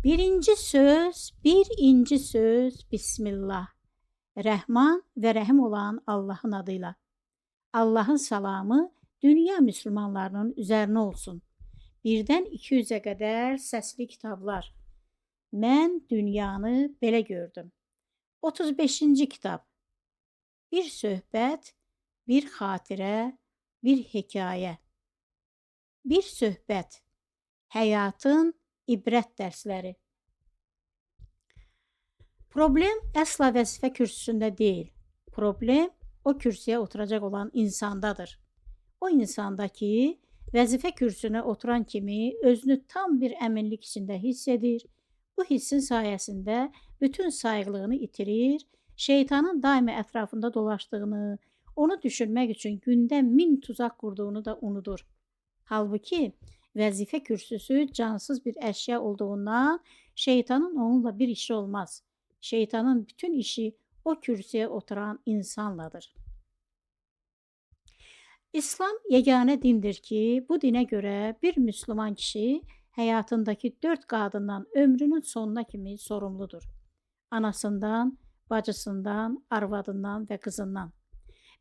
Birinci söz Bismillah. Rəhman və Rəhim olan Allahın adıyla. Allahın salamı dünya müsəlmanlarının üzərinə olsun. 1-dən 200-ə qədər səsli kitablar. Mən dünyanı belə gördüm. 35-ci kitab. Bir söhbət, bir xatirə, bir hekayə. Bir söhbət. Həyatın ibrət dərsləri. Problem əsla vəzifə kürsüsündə deyil. Problem o kürsüyə oturacaq olan insandadır. O insanda ki, vəzifə kürsüsünə oturan kimi özünü tam bir əminlik içində hiss edir. Bu hissin sayəsində bütün sayıqlığını itirir, şeytanın daima ətrafında dolaşdığını, onu düşürmək üçün gündə 1000 tuzaq qurduğunu da unudur. Halbuki, vəzifə kürsüsü cansız bir əşya olduğundan şeytanın onunla bir işi olmaz. Şeytanın bütün işi o kürsüyə oturan insanladır. İslam yeganə dindir ki, bu dinə görə bir müsəlman kişi həyatındakı 4 qadından ömrünün sonuna kimi sorumludur. Anasından, bacısından, arvadından və qızından.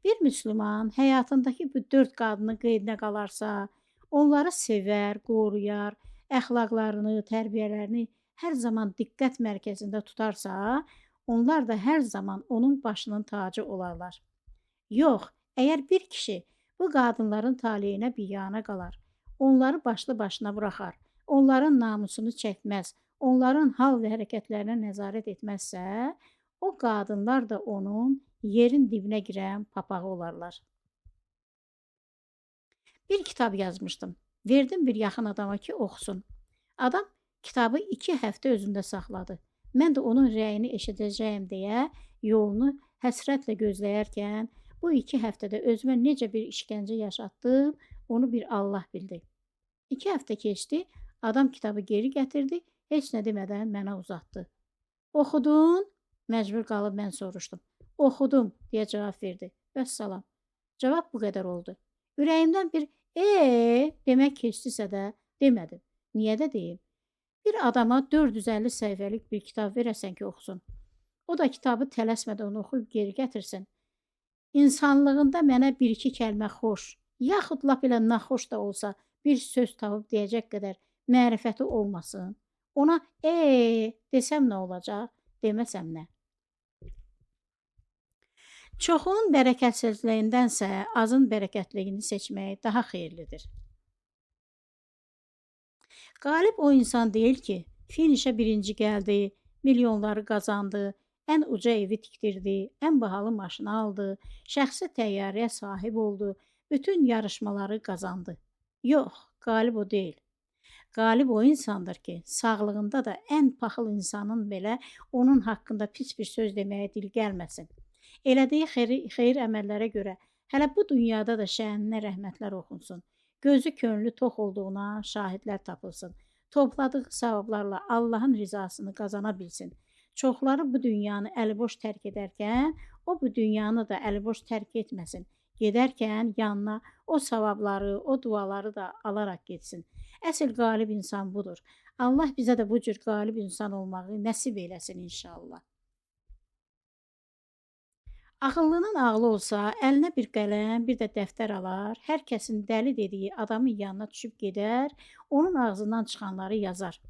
Bir müsəlman həyatındakı bu 4 qadının qeydinə qalarsa, onları sevər, qoruyar, əxlaqlarını, tərbiyələrini hər zaman diqqət mərkəzində tutarsa, onlar da hər zaman onun başının tacı olarlar. Yox, əgər bir kişi bu qadınların taleyinə biyana qalar, onları başlı başına buraxar, onların namusunu çəkməz, onların hal və hərəkətlərinə nəzarət etməzsə, o qadınlar da onun yerin dibinə girən papağı olarlar. Bir kitab yazmışdım. Verdim bir yaxın adama ki, oxusun. Adam kitabı 2 həftə özündə saxladı. Mən də onun rəyini eşidəcəyəm deyə yolunu həsrətlə gözləyərkən bu 2 həftədə özümə necə bir işgəncə yaşatdım, onu bir Allah bildi. 2 həftə keçdi, adam kitabı geri gətirdi, heç nə demədən mənə uzatdı. Oxudun? Məcbur qalıb mən soruşdum. Oxudum, deyə cavab verdi. Vəssalam. Cavab bu qədər oldu. Ürəyimdən bir demək keçdisə də demədim. Niyə də deyim? Bir adama 450 səhifəlik bir kitab verəsən ki, oxusun. O da kitabı tələsmədən oxuyub geri gətirsin. İnsanlığında mənə 1-2 kəlmə xoş, yaxud lap elə naxoş da olsa bir söz tapıb deyəcək qədər mərifəti olmasın. Ona desəm nə olacaq, deməsəm nə? Çoxunun bərəkətsizliyindənsə azın bərəkətliyini seçmək daha xeyirlidir. Qalib o insan deyil ki, finişə birinci gəldi, milyonları qazandı, ən uca evi tikdirdi, ən bahalı maşını aldı, şəxsi təyyarəyə sahib oldu, bütün yarışmaları qazandı. Yox, qalib o deyil. Qalib o insandır ki, sağlığında da ən paxıl insanın belə onun haqqında pis bir söz deməyə dil gəlməsin. Elədiyi xeyir əməllərə görə hələ bu dünyada da şəhəninə rəhmətlər oxunsun. Gözü könlü tox olduğuna şahidlər tapılsın. Topladığı savablarla Allahın rizasını qazana bilsin. Çoxları bu dünyanı əliboş tərk edərkən, o bu dünyanı da əliboş tərk etməsin. Gedərkən yanına o savabları, o duaları da alaraq getsin. Əsl qalib insan budur. Allah bizə də bu cür qalib insan olmağı nəsib eləsin inşallah. Ağıllının ağlı olsa, əlinə bir qələm, bir də dəftər alar, hər kəsin dəli dediyi adamın yanına düşüb gedər, onun ağzından çıxanları yazar.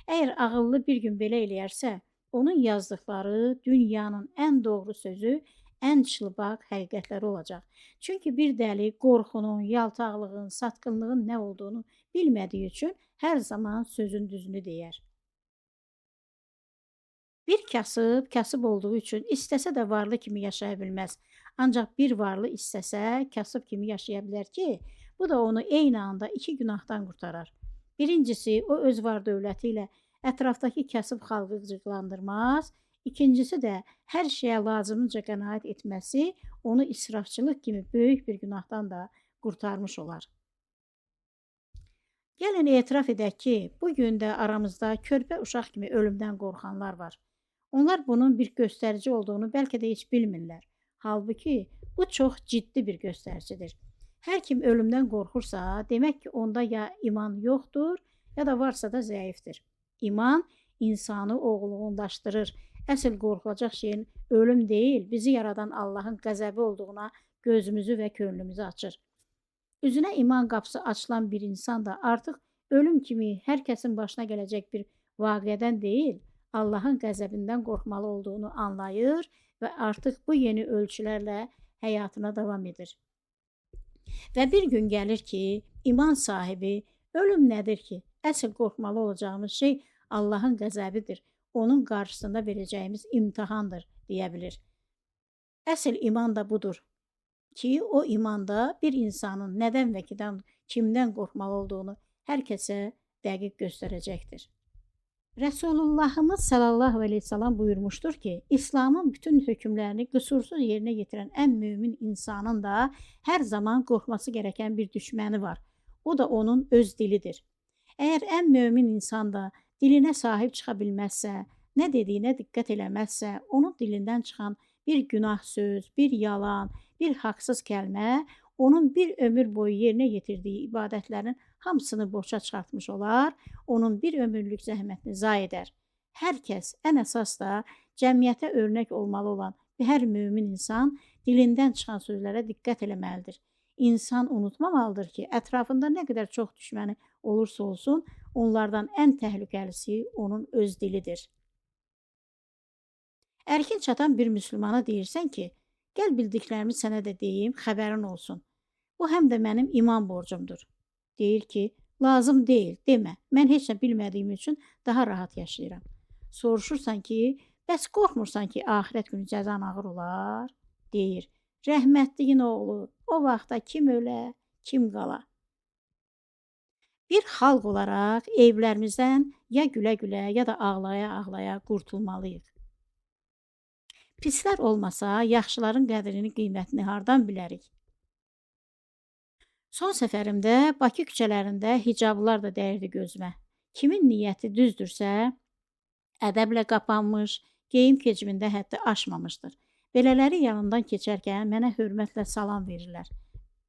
Əgər ağıllı bir gün belə eləyərsə, onun yazdıqları dünyanın ən doğru sözü, ən çılbaq həqiqətləri olacaq. Çünki bir dəli qorxunun, yaltaqlığın, satqınlığın nə olduğunu bilmədiyi üçün hər zaman sözün düzünü deyər. Bir kasıb olduğu üçün istəsə də varlı kimi yaşaya bilməz. Ancaq bir varlı istəsə, kasıb kimi yaşaya bilər ki, bu da onu eyni anda 2 günahdan qurtarar. Birincisi, o öz var dövləti ilə ətrafdakı kasıb xalqı qıcıqlandırmaz. İkincisi də hər şeyə lazımınca qənaət etməsi onu israfçılıq kimi böyük bir günahdan da qurtarmış olar. Gəlin etiraf edək ki, bu gün də aramızda körpə uşaq kimi ölümdən qorxanlar var. Onlar bunun bir göstərici olduğunu bəlkə də heç bilmirlər. Halbuki bu çox ciddi bir göstəricidir. Hər kim ölümdən qorxursa, demək ki, onda ya iman yoxdur, ya da varsa da zəifdir. İman insanı oğulluğunlaşdırır. Əsl qorxulacaq şeyin ölüm deyil, bizi yaradan Allahın qəzəbi olduğuna gözümüzü və könlümüzü açır. Üzünə iman qapısı açılan bir insan da artıq ölüm kimi hər kəsin başına gələcək bir vaqiədən deyil, Allahın qəzəbindən qorxmalı olduğunu anlayır və artıq bu yeni ölçülərlə həyatına davam edir. Və bir gün gəlir ki, iman sahibi ölüm nədir ki? Əsl qorxmalı olacağımız şey Allahın qəzəbidir. Onun qarşısında verəcəyimiz imtahandır deyə bilir. Əsl iman da budur ki, o imanda bir insanın nədən və kimdən qorxmalı olduğunu hər kəsə dəqiq göstərəcəkdir. Rəsulullahımız sallallahu əleyhi və səlləm buyurmuşdur ki, İslamın bütün hökmlərini qüsursuz yerinə yetirən ən mömin insanın da hər zaman qorxması gərəkən bir düşməni var. O da onun öz dilidir. Əgər ən mömin insan da dilinə sahib çıxa bilməzsə, nə dediyinə diqqət eləməzsə, onun dilindən çıxan bir günah söz, bir yalan, bir haqsız kəlmə onun bir ömür boyu yerinə yetirdiyi ibadətlərin hamısını boşa çıxartmış olar, onun bir ömürlük zəhmətini zayi edər. Hər kəs, ən əsas da cəmiyyətə örnək olmalı olan hər mömin insan dilindən çıxan sözlərə diqqət eləməlidir. İnsan unutmamalıdır ki, ətrafında nə qədər çox düşməni olursa olsun, onlardan ən təhlükəlisi onun öz dilidir. Ərkin çatan bir müsəlmana deyirsən ki, gəl bildiklərimi sənə də deyim, xəbərin olsun. Bu həm də mənim iman borcumdur. Deyir ki, lazım deyil, demə, mən heç nə bilmədiyim üçün daha rahat yaşayıram. Soruşursan ki, bəs qorxmursan ki, axirət günü cəzan ağır olar? Deyir, rəhmətliyin oğlu, o vaxtda kim ölə, kim qala. Bir xalq olaraq evlərimizdən ya gülə-gülə, ya da ağlaya-ağlaya qurtulmalıyıq. Pislər olmasa, yaxşıların qədrini, qiymətini hardan bilərik? Son səfərimdə Bakı küçələrində hicablar da dəyirdi gözümə. Kimin niyyəti düzdürsə, ədəblə qapanmış, geyim keçimində həddi aşmamışdır. Belələri yanından keçərkən mənə hörmətlə salam verirlər.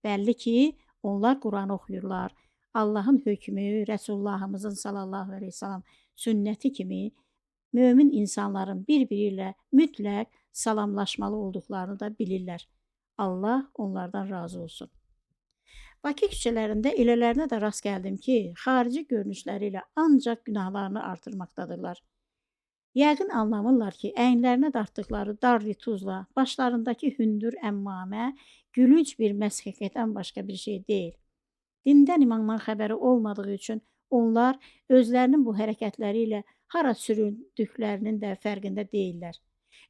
Bəlli ki, onlar Quran oxuyurlar. Allahın hökmü, Rəsullahımızın sallallahu əleyhi və səlləm sünnəti kimi mömin insanların bir-biri ilə mütləq salamlaşmalı olduqlarını da bilirlər. Allah onlardan razı olsun. Bakı küçələrində elələrinə də rast gəldim ki, xarici görünüşləri ilə ancaq günahlarını artırmaqdadırlar. Yəqin anlamırlar ki, əyinlərinə dartdıqları dar rituzla, başlarındakı hündür əmmamə gülünc bir məsxiqətdən başqa bir şey deyil. Dindən imandan xəbəri olmadığı üçün onlar özlərinin bu hərəkətləri ilə hara süründüklərinin də fərqində deyirlər.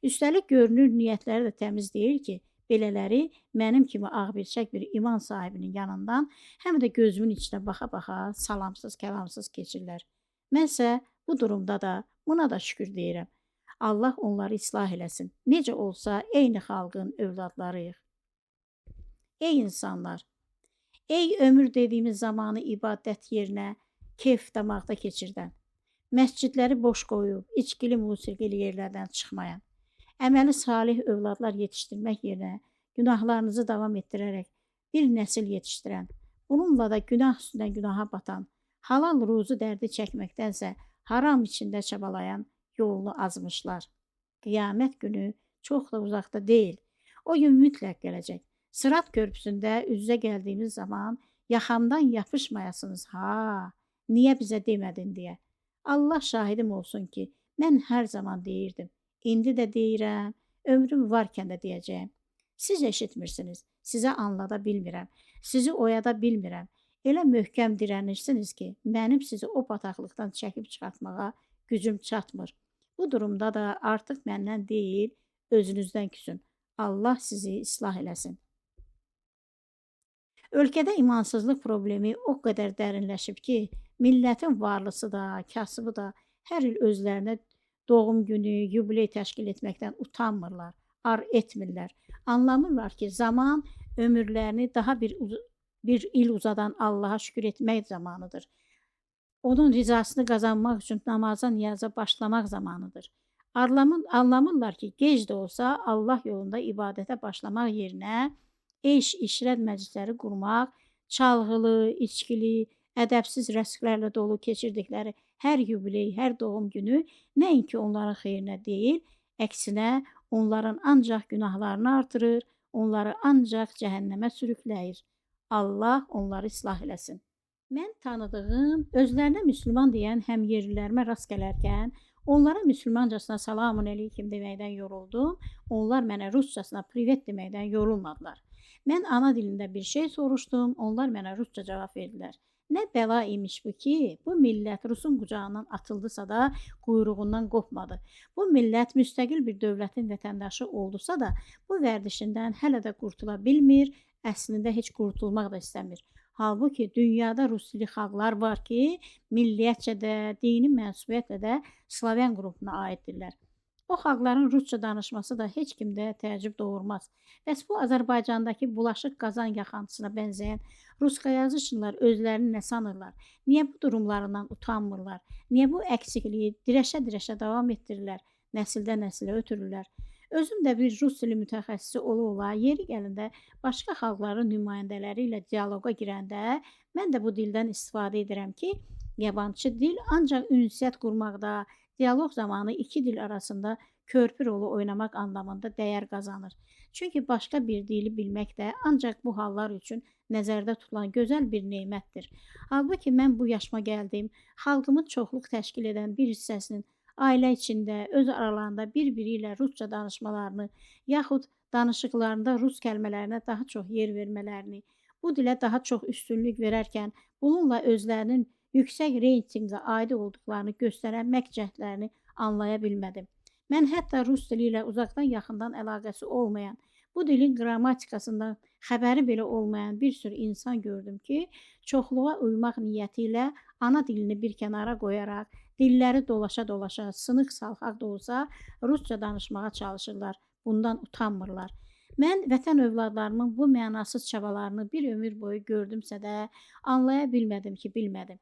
Üstəlik görünür niyyətləri də təmiz deyil ki, belələri mənim kimi ağbirçək bir iman sahibinin yanından həm də gözümün içinə baxa-baxa salamsız, kəlamsız keçirlər. Mənsə bu durumda da buna da şükür deyirəm. Allah onları islah eləsin. Necə olsa eyni xalqın övladlarıyıq. Ey insanlar! Ey ömür dediyimiz zamanı ibadət yerinə keyf damaqda keçirdən, məscidləri boş qoyub, içkili musiqili yerlərdən çıxmayan, əməli salih övladlar yetişdirmək yerinə günahlarınızı davam etdirərək bir nəsil yetişdirən, bununla da günah üstündən günaha batan, halal ruzu dərdi çəkməkdənsə haram içində çabalayan yolunu azmışlar. Qiyamət günü çox da uzaqda deyil. O gün mütləq gələcək. Sırat körpüsündə üz-üzə gəldiyimiz zaman yaxamdan yapışmayasınız ha, niyə bizə demədin deyə. Allah şahidim olsun ki, mən hər zaman deyirdim. İndi də deyirəm, ömrüm varkən də deyəcəyim. Siz eşitmirsiniz, sizə anlada bilmirəm, sizi oyada bilmirəm. Elə möhkəm dirənirsiniz ki, mənim sizi o bataqlıqdan çəkib çıxartmağa gücüm çatmır. Bu durumda da artıq məndən deyil, özünüzdən küsün. Allah sizi islah eləsin. Ölkədə imansızlıq problemi o qədər dərinləşib ki, millətin varlısı da, kasıbı da hər il özlərinə doğum günü, yubiley təşkil etməkdən utanmırlar, ar etmirlər. Anlamırlar ki, zaman ömürlərini daha bir il uzadan Allaha şükür etmək zamanıdır. Onun rizasını qazanmaq üçün namaza, niyaza başlamaq zamanıdır. Anlamırlar ki, gec də olsa Allah yolunda ibadətə başlamaq yerinə eş, işrət məclisləri qurmaq, çalğılı, içkili, ədəbsiz rəsmlərlə dolu keçirdikləri hər yubiley, hər doğum günü nəinki onların xeyrinə deyil, əksinə onların ancaq günahlarını artırır, onları ancaq cəhənnəmə sürükləyir. Allah onları islah eləsin. Mən tanıdığım, özlərinə müsəlman deyən həmyerlilərimə rast gələrkən, onlara müsəlmancasına salamun əleykum deməkdən yoruldum, onlar mənə ruscasına privet deməkdən yorulmadılar. Mən ana dilində bir şey soruşdum, onlar mənə rusca cavab verdilər. Nə bəla imiş bu ki, bu millət Rusun qucağından atıldısa da quyruğundan qopmadı. Bu millət müstəqil bir dövlətin vətəndaşı oldusa da, bu vərdişindən hələ də qurtula bilmir, əslində heç qurtulmaq da istəmir. Halbuki dünyada rus dilli xalqlar var ki, milliyyətcə də, dini mənsubiyyətlə də Slaven qrupuna aiddirlər. O xalqların rusca danışması da heç kimdə təəccüb doğurmaz. Bəs bu Azərbaycandakı bulaşıq qazan yaxantısına bənzəyən ruskayazıçılar özlərini nə sanırlar? Niyə bu durumlarından utanmırlar? Niyə bu əksikliyi dirəşə-dirəşə davam etdirirlər? Nəsildən nəsilə ötürürlər? Özüm də bir rus dili mütəxəssisi ola-ola yeri gəlində başqa xalqların nümayəndələri ilə dialoqa girəndə mən də bu dildən istifadə edirəm ki, yabancı dil ancaq ünsiyyət qurmaqda, dialoq zamanı iki dil arasında körpü rolu oynamaq anlamında dəyər qazanır. Çünki başqa bir dili bilmək də ancaq bu hallar üçün nəzərdə tutulan gözəl bir nemətdir. Halbuki mən bu yaşıma gəldim, xalqımın çoxluq təşkil edən bir hissəsinin ailə içində, öz aralarında bir-biri ilə rusca danışmalarını, yaxud danışıqlarında rus kəlmələrinə daha çox yer vermələrini, bu dilə daha çox üstünlük verərkən, bununla özlərinin yüksək reytinqə aid olduqlarını göstərən cəhdlərini anlaya bilmədim. Mən hətta rus dili ilə uzaqdan yaxından əlaqəsi olmayan, bu dilin qrammatikasından xəbəri belə olmayan bir sürü insan gördüm ki, çoxluğa uymaq niyyəti ilə ana dilini bir kənara qoyaraq, dilləri dolaşa-dolaşa, sınıq-salxaq da olsa rusca danışmağa çalışırlar, bundan utanmırlar. Mən vətən övladlarımın bu mənasız çabalarını bir ömür boyu gördümsə də, anlaya bilmədim ki, bilmədim.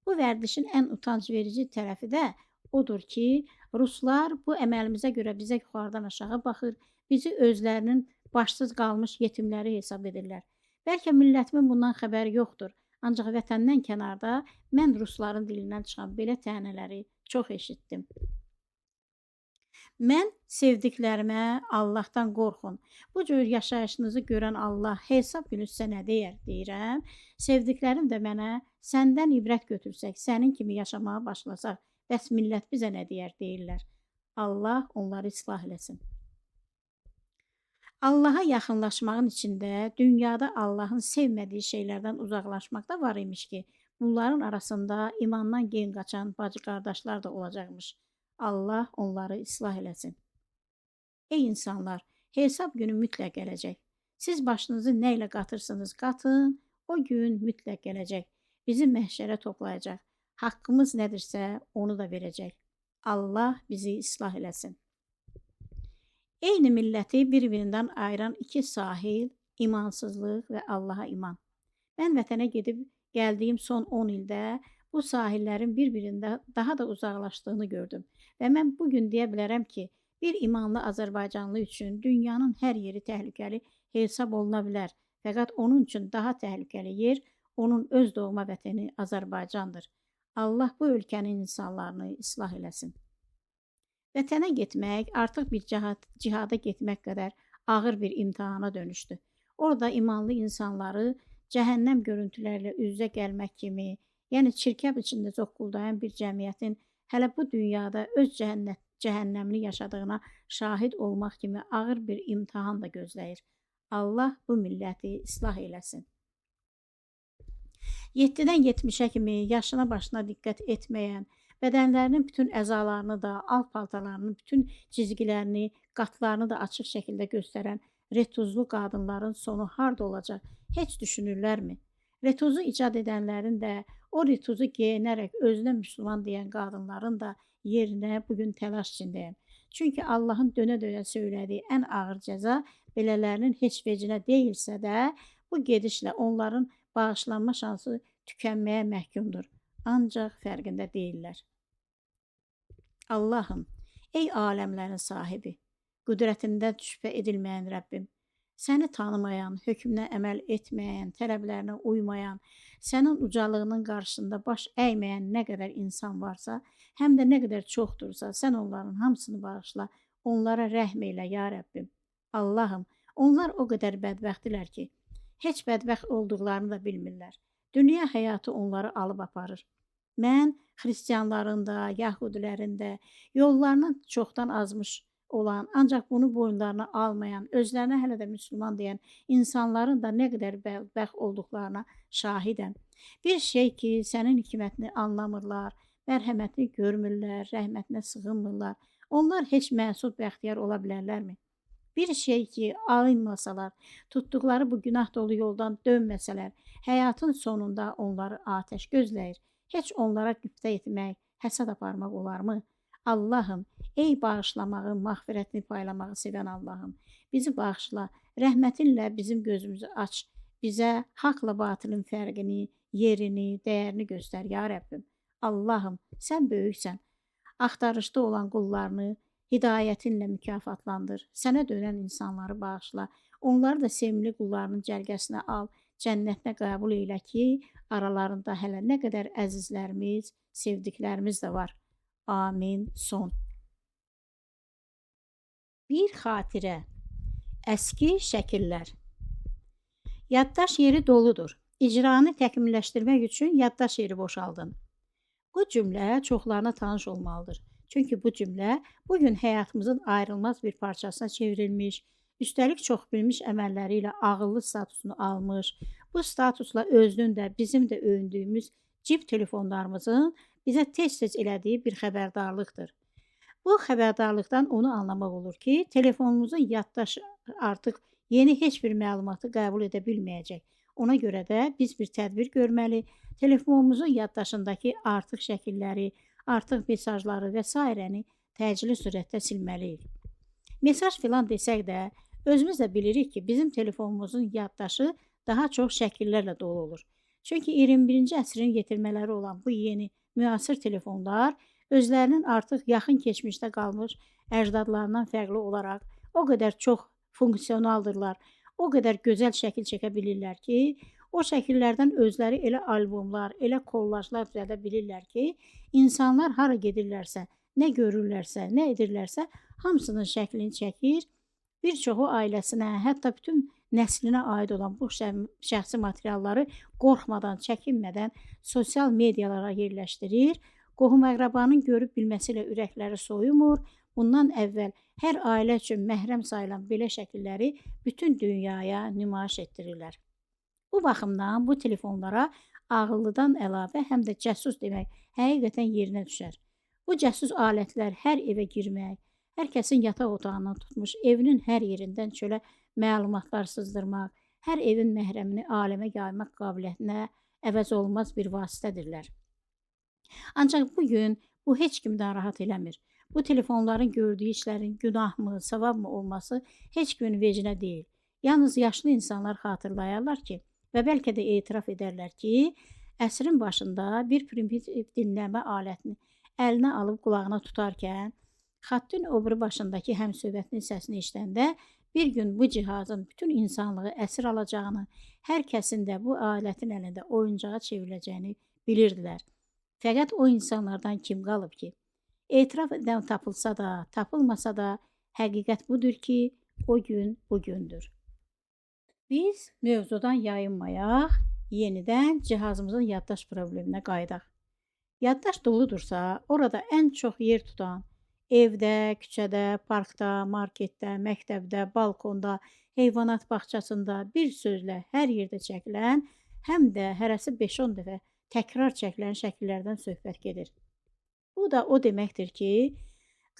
Bu vərdişin ən utanc verici tərəfi də odur ki, ruslar bu əməlimizə görə bizə yuxarıdan aşağı baxır, bizi özlərinin başsız qalmış yetimləri hesab edirlər. Bəlkə millətimin bundan xəbəri yoxdur. Ancaq vətəndən kənarda mən rusların dilindən çıxan belə tənələri çox eşitdim. Mən sevdiklərimə Allahdan qorxun. Bu cür yaşayışınızı görən Allah hesab günü sizə nə deyər deyirəm. Sevdiklərim də mənə səndən ibrət götürsək, sənin kimi yaşamağa başlasaq, bəs millət bizə nə deyər deyirlər. Allah onları islah eləsin. Allaha yaxınlaşmağın içində dünyada Allahın sevmədiyi şeylərdən uzaqlaşmaq da var imiş ki, bunların arasında imandan gen qaçan bacı-qardaşlar da olacaqmış. Allah onları islah eləsin. Ey insanlar, hesab günü mütləq gələcək. Siz başınızı nə ilə qatırsınız, qatın, o gün mütləq gələcək. Bizi məhşərə toplayacaq. Haqqımız nədirsə, onu da verəcək. Allah bizi islah eləsin. Eyni milləti bir-birindən ayıran iki sahil, imansızlıq və Allaha iman. Mən vətənə gedib gəldiyim son 10 ildə bu sahillərin bir-birində daha da uzaqlaşdığını gördüm. Və mən bugün deyə bilərəm ki, bir imanlı Azərbaycanlı üçün dünyanın hər yeri təhlükəli hesab oluna bilər. Fəqət onun üçün daha təhlükəli yer onun öz doğma vətəni Azərbaycandır. Allah bu ölkənin insanlarını islah eləsin. Vətənə getmək artıq bir cihada getmək qədər ağır bir imtihana dönüşdü. Orada imanlı insanları cəhənnəm görüntülərlə üz-üzə gəlmək kimi, yəni çirkab içində zoqquldayan bir cəmiyyətin hələ bu dünyada öz cəhənnəmini yaşadığına şahid olmaq kimi ağır bir imtihan da gözləyir. Allah bu milləti islah eləsin. 7-dən 70-ə kimi yaşına başına diqqət etməyən, bədənlərinin bütün əzalarını da, alt paltarlarının bütün cizgilərini, qatlarını da açıq şəkildə göstərən retuzlu qadınların sonu harda olacaq, heç düşünürlərmi? Retuzu icad edənlərin də, o retuzu geyinərək özünə müsəlman deyən qadınların da yerinə bugün təlaş içindəyəm. Çünki Allahın dönə-dönə söylədiyi ən ağır cəza belələrinin heç vecinə deyilsə də, bu gedişlə onların bağışlanma şansı tükənməyə məhkumdur. Ancaq fərqində deyirlər. Allahım, ey aləmlərin sahibi, qüdrətindən şübhə edilməyən Rəbbim, Səni tanımayan, hökmünə əməl etməyən, tələblərinə uymayan, sənin ucalığının qarşısında baş əyməyən nə qədər insan varsa, həm də nə qədər çoxdursa, sən onların hamısını bağışla, onlara rəhm elə, ya Rəbbim. Allahım, onlar o qədər bədbəxtdirlər ki, heç bədbəxt olduqlarını da bilmirlər. Dünya həyatı onları alıb aparır. Mən xristianların da, yahudilərin də yollarından çoxdan azmış olan, ancaq bunu boyunlarına almayan, özlərinə hələ də müsəlman deyən insanların da nə qədər bədbəxt olduqlarına şahidəm. Bir şey ki, sənin hikmətini anlamırlar, mərhəmətini görmürlər, rəhmətinə sığınmırlar. Onlar heç məsud bəxtiyar ola bilərlərmi? Bir şey ki, alınmasalar, tutduqları bu günah dolu yoldan dönməsələr, həyatın sonunda onları atəş gözləyir. Heç onlara qibtə etmək, həsəd aparmaq olarmı? Allahım, ey bağışlamağı, mağfirətini paylamağı sevən Allahım, bizi bağışla, rəhmətinlə bizim gözümüzü aç, bizə haqla batılın fərqini, yerini, dəyərini göstər, ya Rəbbim. Allahım, sən böyüksən, axtarışda olan qullarını hidayətinlə mükafatlandır, sənə dönən insanları bağışla, onları da sevimli qullarının cərgəsinə al, cənnətinə qəbul elə ki, aralarında hələ nə qədər əzizlərimiz, sevdiklərimiz də var. Amin. Son. Bir xatirə. Əski şəkillər. Yaddaş yeri doludur. İcranı təkmilləşdirmək üçün yaddaş yeri boşaldın. Bu cümlə çoxlarına tanış olmalıdır. Çünki bu cümlə bugün həyatımızın ayrılmaz bir parçasına çevrilmiş, üstəlik çox bilmiş əməlləri ilə ağıllı statusunu almış, bu statusla özünün də bizim də öyündüyümüz cib telefonlarımızın bizə tez-tez elədiyi bir xəbərdarlıqdır. Bu xəbərdarlıqdan onu anlamaq olur ki, telefonumuzun yaddaşı artıq yeni heç bir məlumatı qəbul edə bilməyəcək. Ona görə də biz bir tədbir görməli, telefonumuzun yaddaşındakı artıq şəkilləri, artıq mesajları və s. təcili sürətdə silməliyik. Mesaj filan desək də, özümüz də bilirik ki, bizim telefonumuzun yaddaşı daha çox şəkillərlə dolu olur. Çünki 21-ci əsrin yetirmələri olan bu yeni müasir telefonlar özlərinin artıq yaxın keçmişdə qalmış əcdadlarından fərqli olaraq o qədər çox funksionaldırlar, o qədər gözəl şəkil çəkə bilirlər ki, o şəkillərdən özləri elə albomlar, elə kollajlar düzəldə bilirlər ki, insanlar hara gedirlərsə, nə görürlərsə, nə edirlərsə, hamısının şəklini çəkir, bir çoxu ailəsinə, hətta bütün nəslinə aid olan bu şəxsi materialları qorxmadan, çəkinmədən sosial medialara yerləşdirir, qohum-əqrabanın görüb bilməsi ilə ürəkləri soyumur, bundan əvvəl hər ailə üçün məhrəm sayılan belə şəkilləri bütün dünyaya nümayiş etdirirlər. Bu baxımdan bu telefonlara ağıllıdan əlavə həm də cəsus demək həqiqətən yerinə düşər. Bu cəsus alətlər hər evə girmək, hər kəsin yataq otağından tutmuş evinin hər yerindən çölə məlumatlar sızdırmaq, hər evin məhrəmini aləmə yaymaq qabiliyyətinə əvəz olunmaz bir vasitədirlər. Ancaq bugün bu heç kim narahat eləmir. Bu telefonların gördüyü işlərin günahmı, savabmı olması heç kimin vecinə deyil. Yalnız yaşlı insanlar xatırlayarlar ki, və bəlkə də etiraf edərlər ki, əsrin başında bir primitiv dinləmə alətini əlinə alıb qulağına tutarkən, xattın o biri başındakı həmsöhbətinin səsini eşidəndə bir gün bu cihazın bütün insanlığı əsir alacağını, hər kəsin də bu alətin əlində oyuncağa çevriləcəyini bilirdilər. Fəqət o insanlardan kim qalıb ki, etiraf edən tapılsa da, tapılmasa da, həqiqət budur ki, o gün bugündür. Biz mövzudan yayınmayaq, yenidən cihazımızın yaddaş probleminə qayıdaq. Yaddaş doludursa, orada ən çox yer tutan, evdə, küçədə, parkda, marketdə, məktəbdə, balkonda, heyvanat bağçasında bir sözlə hər yerdə çəkilən, həm də hərəsi 5-10 dəfə təkrar çəkilən şəkillərdən söhbət gedir. Bu da o deməkdir ki,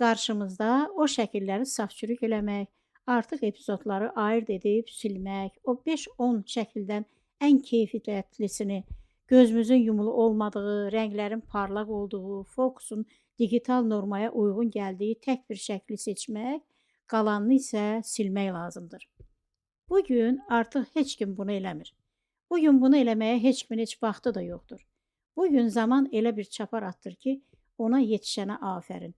qarşımızda o şəkilləri saf-çürük eləmək, artıq epizodları ayırt edib silmək, o 5-10 şəkildən ən keyfiyyətlisini, gözümüzün yumulu olmadığı, rənglərin parlaq olduğu, fokusun digital normaya uyğun gəldiyi tək bir şəkli seçmək, qalanını isə silmək lazımdır. Bugün artıq heç kim bunu eləmir. Bugün bunu eləməyə heç kimin heç vaxtı da yoxdur. Bugün zaman elə bir çapar atdır ki, ona yetişənə afərin.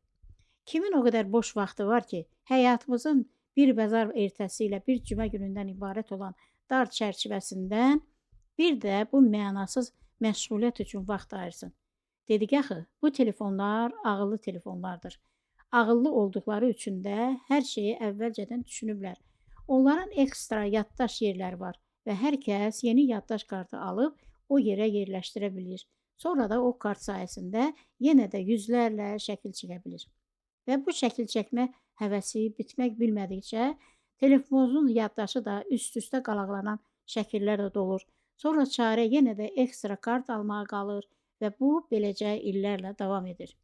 Kimin o qədər boş vaxtı var ki, həyatımızın bir bazar ertəsi ilə bir cümə günündən ibarət olan dar çərçivəsindən bir də bu mənasız məşğuliyyət üçün vaxt ayırsın. Dedik axı, bu telefonlar ağıllı telefonlardır. Ağıllı olduqları üçün də hər şeyi əvvəlcədən düşünüblər. Onların ekstra yaddaş yerləri var və hər kəs yeni yaddaş kartı alıb o yerə yerləşdirə bilir. Sonra da o kart sayəsində yenə də yüzlərlə şəkil çəkə bilir. Və bu şəkil çəkmə həvəsi bitmək bilmədikcə telefonun yaddaşı da üst-üstə qalaqlanan şəkillərlə dolur. Sonra çarə yenə də ekstra kart almağa qalır və bu beləcə illərlə davam edir.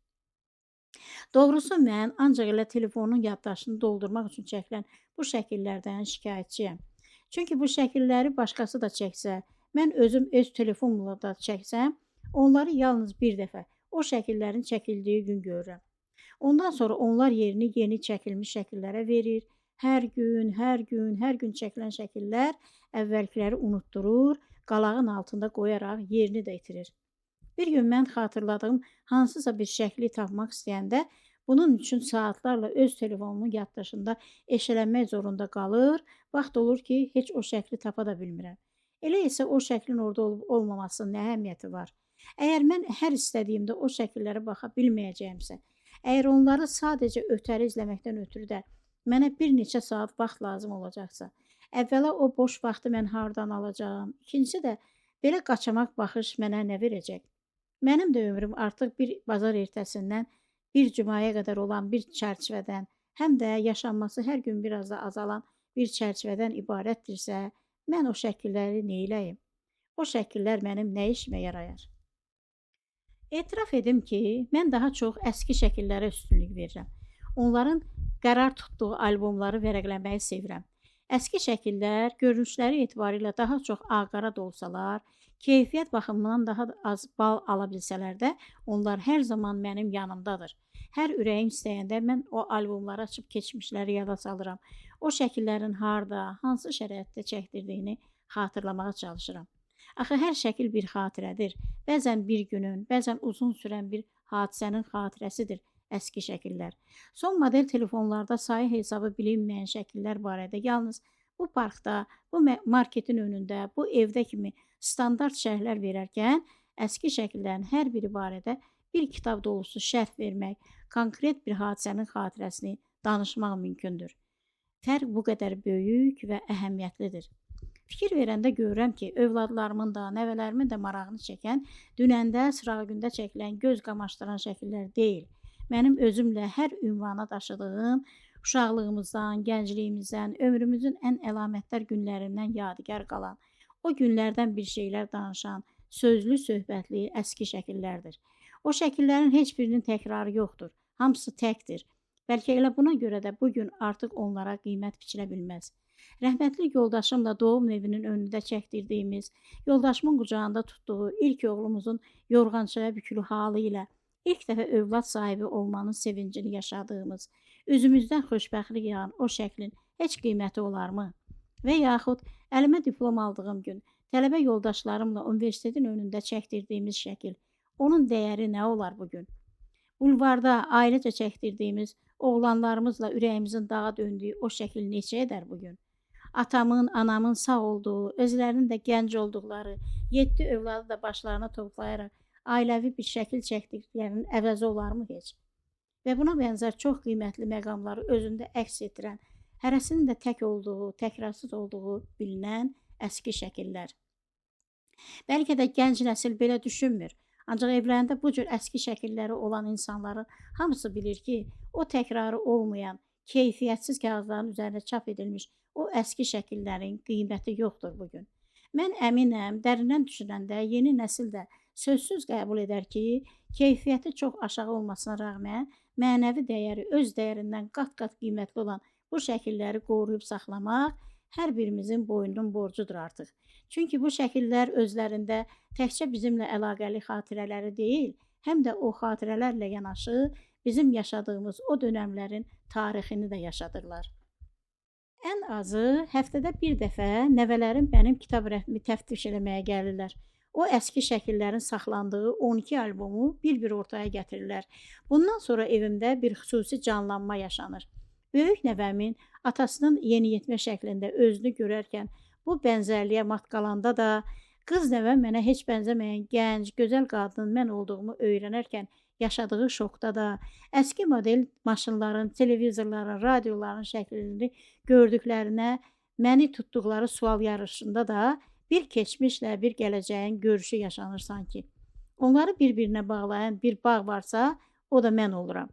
Doğrusu mən ancaq elə telefonun yaddaşını doldurmaq üçün çəkilən bu şəkillərdən şikayətçiyəm. Çünki bu şəkilləri başqası da çəksə, mən özüm öz telefonumla da çəksəm, onları yalnız bir dəfə o şəkillərin çəkildiyi gün görürəm. Ondan sonra onlar yerini yeni çəkilmiş şəkillərə verir. Hər gün çəkilən şəkillər əvvəlkiləri unutturur, qalağın altında qoyaraq yerini də itirir. Bir gün mən xatırladığım hansısa bir şəkli tapmaq istəyəndə bunun üçün saatlarla öz telefonumun yaddaşında eşələnmək zorunda qalır, vaxt olur ki, heç o şəkli tapa da bilmirəm. Elə isə o şəklin orada olub-olmamasının nə əhəmiyyəti var? Əgər mən hər istədiyimdə o şəkillərə baxa bilməyəcəyimsə, əgər onları sadəcə ötəri izləməkdən ötürü də mənə bir neçə saat vaxt lazım olacaqsa, əvvəla o boş vaxtı mən hardan alacağım? İkincisi də belə qaçamaq baxış mənə nə verəcək? Mənim də ömrüm artıq bir bazar ertəsindən bir cümaya qədər olan bir çərçivədən, həm də yaşanması hər gün biraz da azalan bir çərçivədən ibarətdirsə, mən o şəkilləri neyləyim? O şəkillər mənim nə işimə yarayar? Etiraf edim ki, mən daha çox əski şəkillərə üstünlük verirəm. Onların qərar tutduğu albomları vərəqləməyi sevirəm. Əski şəkillər görünüşləri etibarilə daha çox ağqara da olsalar, keyfiyyət baxımından daha az bal ala bilsələr də, onlar hər zaman mənim yanımdadır. Hər ürəyim istəyəndə mən o albomları açıb keçmişləri yada salıram. O şəkillərin harda, hansı şəraitdə çəkdirdiyini xatırlamağa çalışıram. Axı hər şəkil bir xatirədir. Bəzən bir günün, bəzən uzun sürən bir hadisənin xatirəsidir əski şəkillər. Son model telefonlarda sayı hesabı bilinməyən şəkillər barədə yalnız bu parkda, bu marketin önündə, bu evdə kimi standart şərhlər verərkən, əski şəkillərin hər biri barədə bir kitab dolusu şərh vermək, konkret bir hadisənin xatirəsini danışmaq mümkündür. Fərq bu qədər böyük və əhəmiyyətlidir. Fikir verəndə görürəm ki, övladlarımın da, nəvələrimin də marağını çəkən, dünəndə, sırağı gündə çəkilən, göz qamaşdıran şəkillər deyil. Mənim özümlə hər ünvana daşıdığım, uşaqlığımızdan, gəncliyimizdən, ömrümüzün ən əlamətdar günlərindən yadigar qalan, o günlərdən bir şeylər danışan, sözlü, söhbətli, əski şəkillərdir. O şəkillərin heç birinin təkrarı yoxdur, hamısı təkdir. Bəlkə elə buna görə də bugün artıq onlara qiymət biçilə bilməz. Rəhmətli yoldaşımla doğum evinin önündə çəkdirdiyimiz, yoldaşımın qucağında tutduğu ilk oğlumuzun yorğançaya bükülü halı ilə ilk dəfə övlad sahibi olmanın sevincini yaşadığımız, üzümüzdən xoşbəxtlik yağan o şəklin heç qiyməti olarmı? Və yaxud əlimə diplom aldığım gün tələbə yoldaşlarımla universitetin önündə çəkdirdiyimiz şəkil, onun dəyəri nə olar bugün? Bulvarda ailecə çəkdirdiyimiz oğlanlarımızla ürəyimizin dağa döndüyü o şəkil neçə edər bugün? Atamın, anamın sağ olduğu, özlərinin də gənc olduqları, 7 övladı da başlarına toplayaraq ailəvi bir şəkil çəkdiklərinin əvəzi olarmı heç? Və buna bənzər çox qiymətli məqamları özündə əks etdirən, hərəsinin də tək olduğu, təkrarsız olduğu bilinən əski şəkillər. Bəlkə də gənc nəsil belə düşünmür. Ancaq evlərində bu cür əski şəkilləri olan insanların hamısı bilir ki, o təkrarı olmayan, keyfiyyətsiz kağızların üzərində çap edilmiş o əski şəkillərin qiyməti yoxdur bugün. Mən əminəm, dərindən düşünəndə yeni nəsil də sözsüz qəbul edər ki, keyfiyyəti çox aşağı olmasına rəğmən mənəvi dəyəri öz dəyərindən qat-qat qiymətli olan bu şəkilləri qoruyub saxlamaq hər birimizin boynunun borcudur artıq. Çünki bu şəkillər özlərində təkcə bizimlə əlaqəli xatirələri deyil, həm də o xatirələrlə yanaşı bizim yaşadığımız o dönəmlərin tarixini də yaşadırlar. Ən azı həftədə bir dəfə nəvələrim mənim kitab rəfimi təftiş eləməyə gəlirlər. O əski şəkillərin saxlandığı 12 albomu bir-bir ortaya gətirirlər. Bundan sonra evimdə bir xüsusi canlanma yaşanır. Böyük nəvəmin atasının yeniyetmə şəklində özünü görərkən bu bənzərliyə mat qalanda da, qız nəvəm mənə heç bənzəməyən gənc, gözəl qadının mən olduğumu öyrənərkən yaşadığı şokda da, əski model maşınların, televizorların, radioların şəklini gördüklərinə məni tutduqları sual yarışında da bir keçmişlə bir gələcəyin görüşü yaşanır sanki. Onları bir-birinə bağlayan bir bağ varsa, o da mən oluram.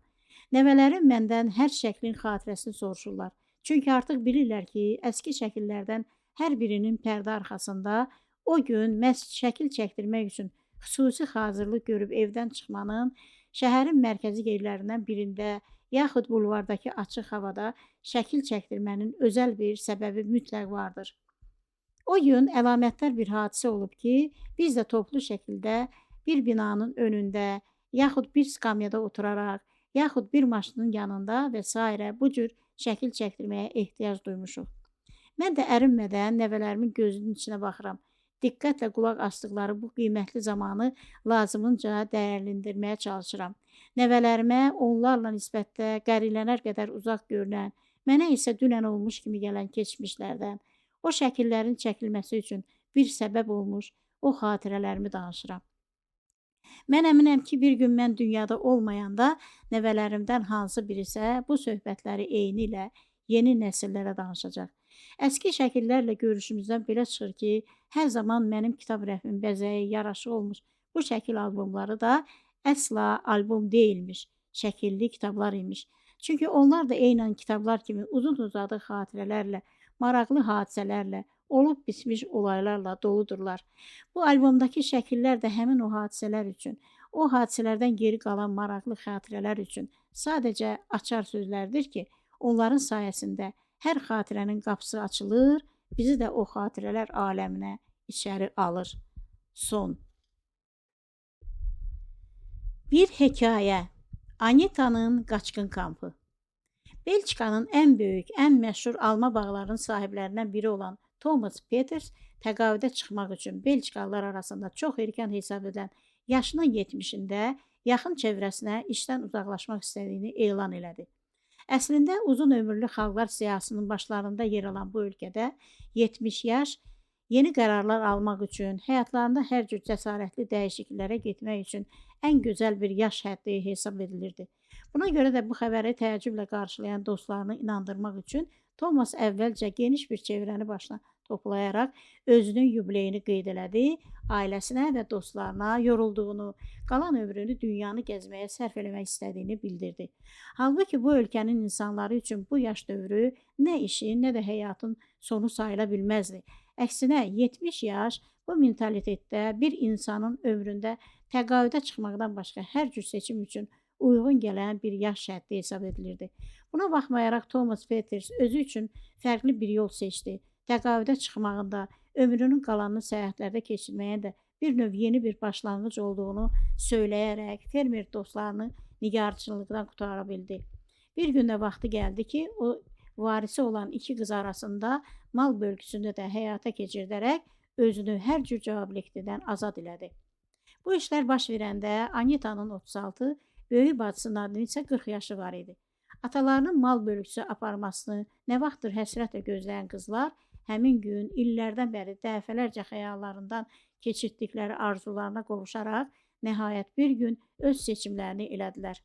Nəvələrim məndən hər şəklin xatirəsini soruşurlar. Çünki artıq bilirlər ki, əski şəkillərdən hər birinin pərdə arxasında o gün məhz şəkil çəkdirmək üçün xüsusi hazırlıq görüb evdən çıxmanın, şəhərin mərkəzi yerlərindən birində, yaxud bulvardakı açıq havada şəkil çəkdirmənin özəl bir səbəbi mütləq vardır. O gün əlamətdar bir hadisə olub ki, biz də toplu şəkildə bir binanın önündə, yaxud bir skamyada oturaraq, yaxud bir maşının yanında və s. bu cür şəkil çəkdirməyə ehtiyac duymuşuq. Mən də ərinmədən nəvələrimin gözünün içinə baxıram. Diqqətlə qulaq asdıqları bu qiymətli zamanı lazımınca dəyərləndirməyə çalışıram. Nəvələrimə onlarla nisbətdə qərilənər qədər uzaq görünən, mənə isə dünən olmuş kimi gələn keçmişlərdən, o şəkillərin çəkilməsi üçün bir səbəb olmuş o xatirələrimi danışıram. Mən əminəm ki, bir gün mən dünyada olmayanda nəvələrimdən hansı birisə bu söhbətləri eyni ilə yeni nəsillərə danışacaq. Əski şəkillərlə görüşümüzdən belə çıxır ki, hər zaman mənim kitab rəfim bəzəyi yaraşı olmuş bu şəkil albomları da əsla albom deyilmiş, şəkilli kitablar imiş. Çünki onlar da eynən kitablar kimi uzun-uzadı xatirələrlə, maraqlı hadisələrlə, olub bitmiş olaylarla doludurlar. Bu albomdakı şəkillər də həmin o hadisələr üçün, o hadisələrdən geri qalan maraqlı xatirələr üçün sadəcə açar sözlərdir ki, onların sayəsində hər xatirənin qapısı açılır, bizi də o xatirələr aləminə içəri alır. Son. Bir hekayə. Anita'nın qaçqın kampı. Belçikanın ən böyük, ən məşhur alma bağlarının sahiblərindən biri olan Thomas Peters təqaüdə çıxmaq üçün Belçikalılar arasında çox erkən hesab edilən yaşının 70-də yaxın çevrəsinə işdən uzaqlaşmaq istədiyini elan elədi. Əslində uzun ömürlü xalqlar siyasının başlarında yer alan bu ölkədə 70 yaş yeni qərarlar almaq üçün, həyatlarında hər cür cəsarətli dəyişikliklərə getmək üçün ən gözəl bir yaş həddi hesab edilirdi. Buna görə də bu xəbəri təəccüblə qarşılayan dostlarını inandırmaq üçün Thomas əvvəlcə geniş bir çevrəni başına toplayaraq özünün yubileyini qeyd elədi, ailəsinə və dostlarına yorulduğunu, qalan ömrünü dünyanı gəzməyə sərf eləmək istədiyini bildirdi. Halbuki bu ölkənin insanları üçün bu yaş dövrü nə işin, nə də həyatın sonu sayıla bilməzdi. Əksinə 70 yaş bu mentalitetdə bir insanın ömründə təqaüdə çıxmaqdan başqa hər cür seçim üçün uyğun gələn bir yaş həddi hesab edilirdi. Buna baxmayaraq Thomas Peters özü üçün fərqli bir yol seçdi. Təqaüdə çıxmağında, ömrünün qalanını səyahətlərdə keçirməyə də bir növ yeni bir başlanğıc olduğunu söyləyərək fermer dostlarını nigarçılıqdan qutara bildi. Bir gün də vaxtı gəldi ki, o varisi olan iki qız arasında mal bölgüsündə də həyata keçirdərək özünü hər cür cavabdehlikdən azad elədi. Bu işlər baş verəndə Anita'nın 36, böyük bacısı Nadine isə 40 yaşı var idi. Atalarının mal bölgüsü aparmasını nə vaxtdır həsrətlə gözləyən qızlar həmin gün illərdən bəri dəfələrcə xəyallarından keçirdikləri arzularına qovuşaraq nəhayət bir gün öz seçimlərini elədilər.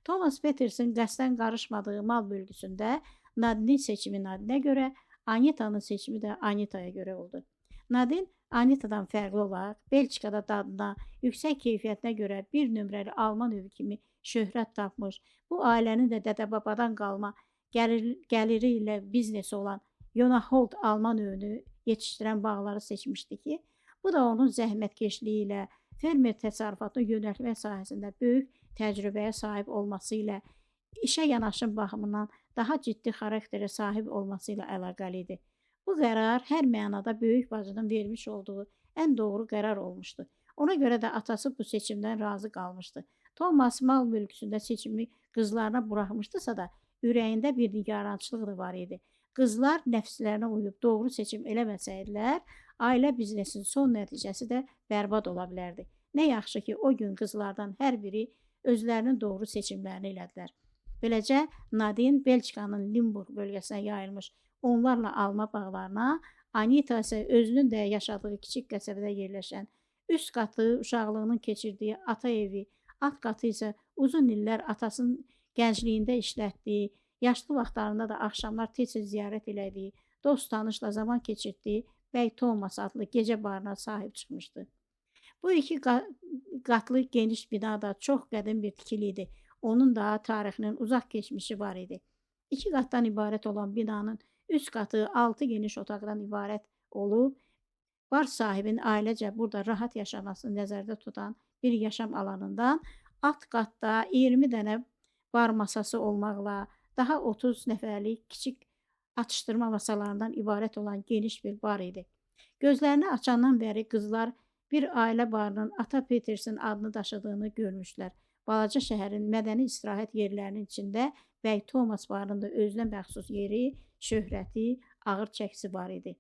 Thomas Petersin qəsdən qarışmadığı mal bölgüsündə Nadine seçimi Nadine'ə görə, Anita'nın seçimi də Anita'ya görə oldu. Nadine Anita'dan fərqli olaraq Belçikada dadına, yüksək keyfiyyətinə görə bir nömrəli Alman evi kimi şöhrət tapmış, bu ailənin də dədə-babadan qalma gəliri ilə biznesi olan Yonaholt Alman övünü yetişdirən bağları seçmişdi ki, bu da onun zəhmətkeşliyi ilə, fermer təsərrüfatını yönəltmək sahəsində böyük təcrübəyə sahib olması ilə, işə yanaşım baxımından daha ciddi xarakterə sahib olması ilə əlaqəli idi. Bu qərar hər mənada böyük bacının vermiş olduğu ən doğru qərar olmuşdu. Ona görə də atası bu seçimdən razı qalmışdı. Thomas mal mülküsündə seçimi qızlarına buraxmışdısa da, ürəyində bir nigarançılıq da var idi. Qızlar nəfslərinə uyub doğru seçim eləməsəydilər, ailə biznesinin son nəticəsi də bərbad ola bilərdi. Nə yaxşı ki, o gün qızlardan hər biri özlərinin doğru seçimlərini elədilər. Beləcə Nadine Belçikanın Limburg bölgəsinə yayılmış. Onlarla alma bağlarına, Anita isə özünün də yaşadığı kiçik qəsəbədə yerləşən, üst qatı uşaqlığının keçirdiyi ata evi, alt qatı isə uzun illər atasının gəncliyində işlətdiyi, yaşlı vaxtlarında da axşamlar tez-tez ziyarət elədiyi, dost-tanışla zaman keçirtdiyi Bəy Thomas adlı gecə barına sahib çıxmışdı. Bu iki qatlı geniş bina da çox qədim bir tikili idi. Onun da tarixinin uzaq keçmişi var idi. 2 qatdan ibarət olan binanın üst qatı 6 geniş otaqdan ibarət olub, bar sahibin ailecə burada rahat yaşamasını nəzərdə tutan bir yaşam alanından alt qatda 20 dənə bar masası olmaqla daha 30 nəfərlik kiçik atışdırma masalarından ibarət olan geniş bir bar idi. Gözlərini açandan bəri qızlar bir ailə barının Ata Petersin adını daşıdığını görmüşlər. Balaca şəhərin mədəni istirahət yerlərinin içində Bəy Thomas barında özünə məxsus yeri, şöhrəti, ağır çəkisi var idi.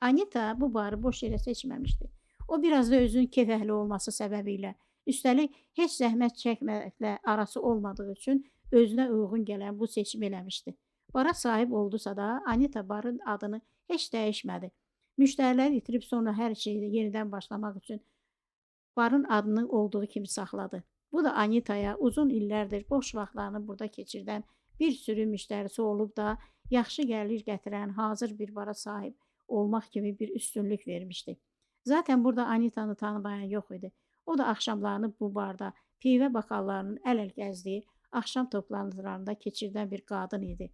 Anita bu barı boş yerə seçməmişdi. O biraz da özünün keyf əhli olması səbəbilə, üstəlik heç zəhmət çəkməklə arası olmadığı üçün özünə uyğun gələn bu seçimi eləmişdi. Bara sahib oldusa da Anita barın adını heç dəyişmədi. Müştəriləri itirib sonra hər şeyi yenidən başlamaq üçün barın adını olduğu kimi saxladı. Bu da Anitaya uzun illərdir boş vaxtlarını burada keçirdən bir sürü müştərisi olub da yaxşı gəlir gətirən hazır bir bara sahib olmaq kimi bir üstünlük vermişdi. Zaten burada Anita'nı tanımayan yox idi. O da axşamlarını bu barda pivə bakallarının əl-əl gəzdiyi axşam toplantılarında keçirdən bir qadın idi.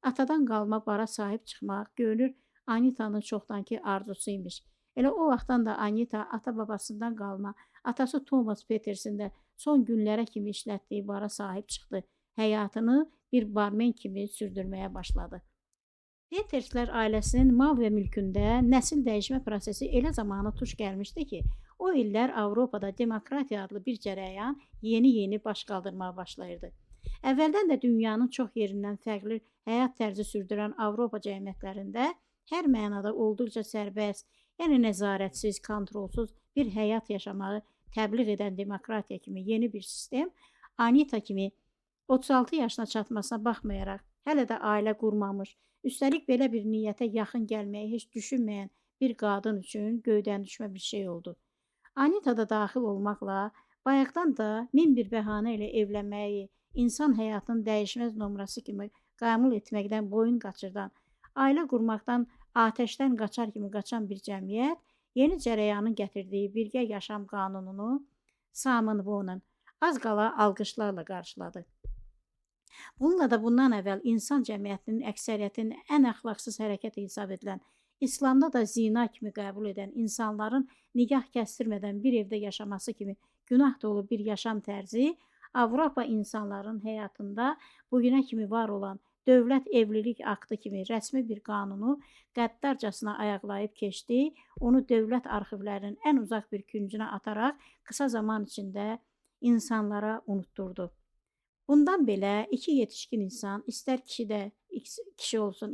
Atadan qalma bara sahib çıxmaq görünür Anita'nın çoxdankı arzusuymuş. Elə o vaxtdan da Anita ata-babasından qalma, atası Thomas Petersin də son günlərə kimi işlətdiyi bara sahib çıxdı. Həyatını bir barmen kimi sürdürməyə başladı. Peterslər ailəsinin mal və mülkündə nəsil dəyişmə prosesi elə zamanı tuş gəlmişdi ki, o illər Avropada demokratiya adlı bir cərəyan yeni baş qaldırmağa başlayırdı. Əvvəldən də dünyanın çox yerindən fərqli həyat tərzi sürdürən Avropa cəmiyyətlərində hər mənada olduqca sərbəst, yəni nəzarətsiz, kontrolsuz bir həyat yaşamağı təbliğ edən demokratiya kimi yeni bir sistem Anita kimi 36 yaşına çatmasına baxmayaraq hələ də ailə qurmamış, üstəlik belə bir niyyətə yaxın gəlməyi heç düşünməyən bir qadın üçün göydən düşmə bir şey oldu. Anita da daxil olmaqla bayaqdan da min bir bəhanə ilə evlənməyi, insan həyatının dəyişməz nömrəsi kimi qəbul etməkdən boyun qaçırdan, ailə qurmaqdan atəşdən qaçar kimi qaçan bir cəmiyyət yeni cərəyanın gətirdiyi birgə yaşam qanununu Simon Vaughan az qala alqışlarla qarşıladı. Bununla da bundan əvvəl insan cəmiyyətinin əksəriyyətinin ən əxlaqsız hərəkət hesab edilən, İslamda da zina kimi qəbul edən insanların nigah kəstirmədən bir evdə yaşaması kimi günah dolu bir yaşam tərzi Avropa insanların həyatında bugünə kimi var olan dövlət evlilik aktı kimi rəsmi bir qanunu qəddarcasına ayaqlayıb keçdi, onu dövlət arxivlərinin ən uzaq bir küncünə ataraq qısa zaman içində insanlara unutturdu. Bundan belə iki yetişkin insan, istər kişi olsun,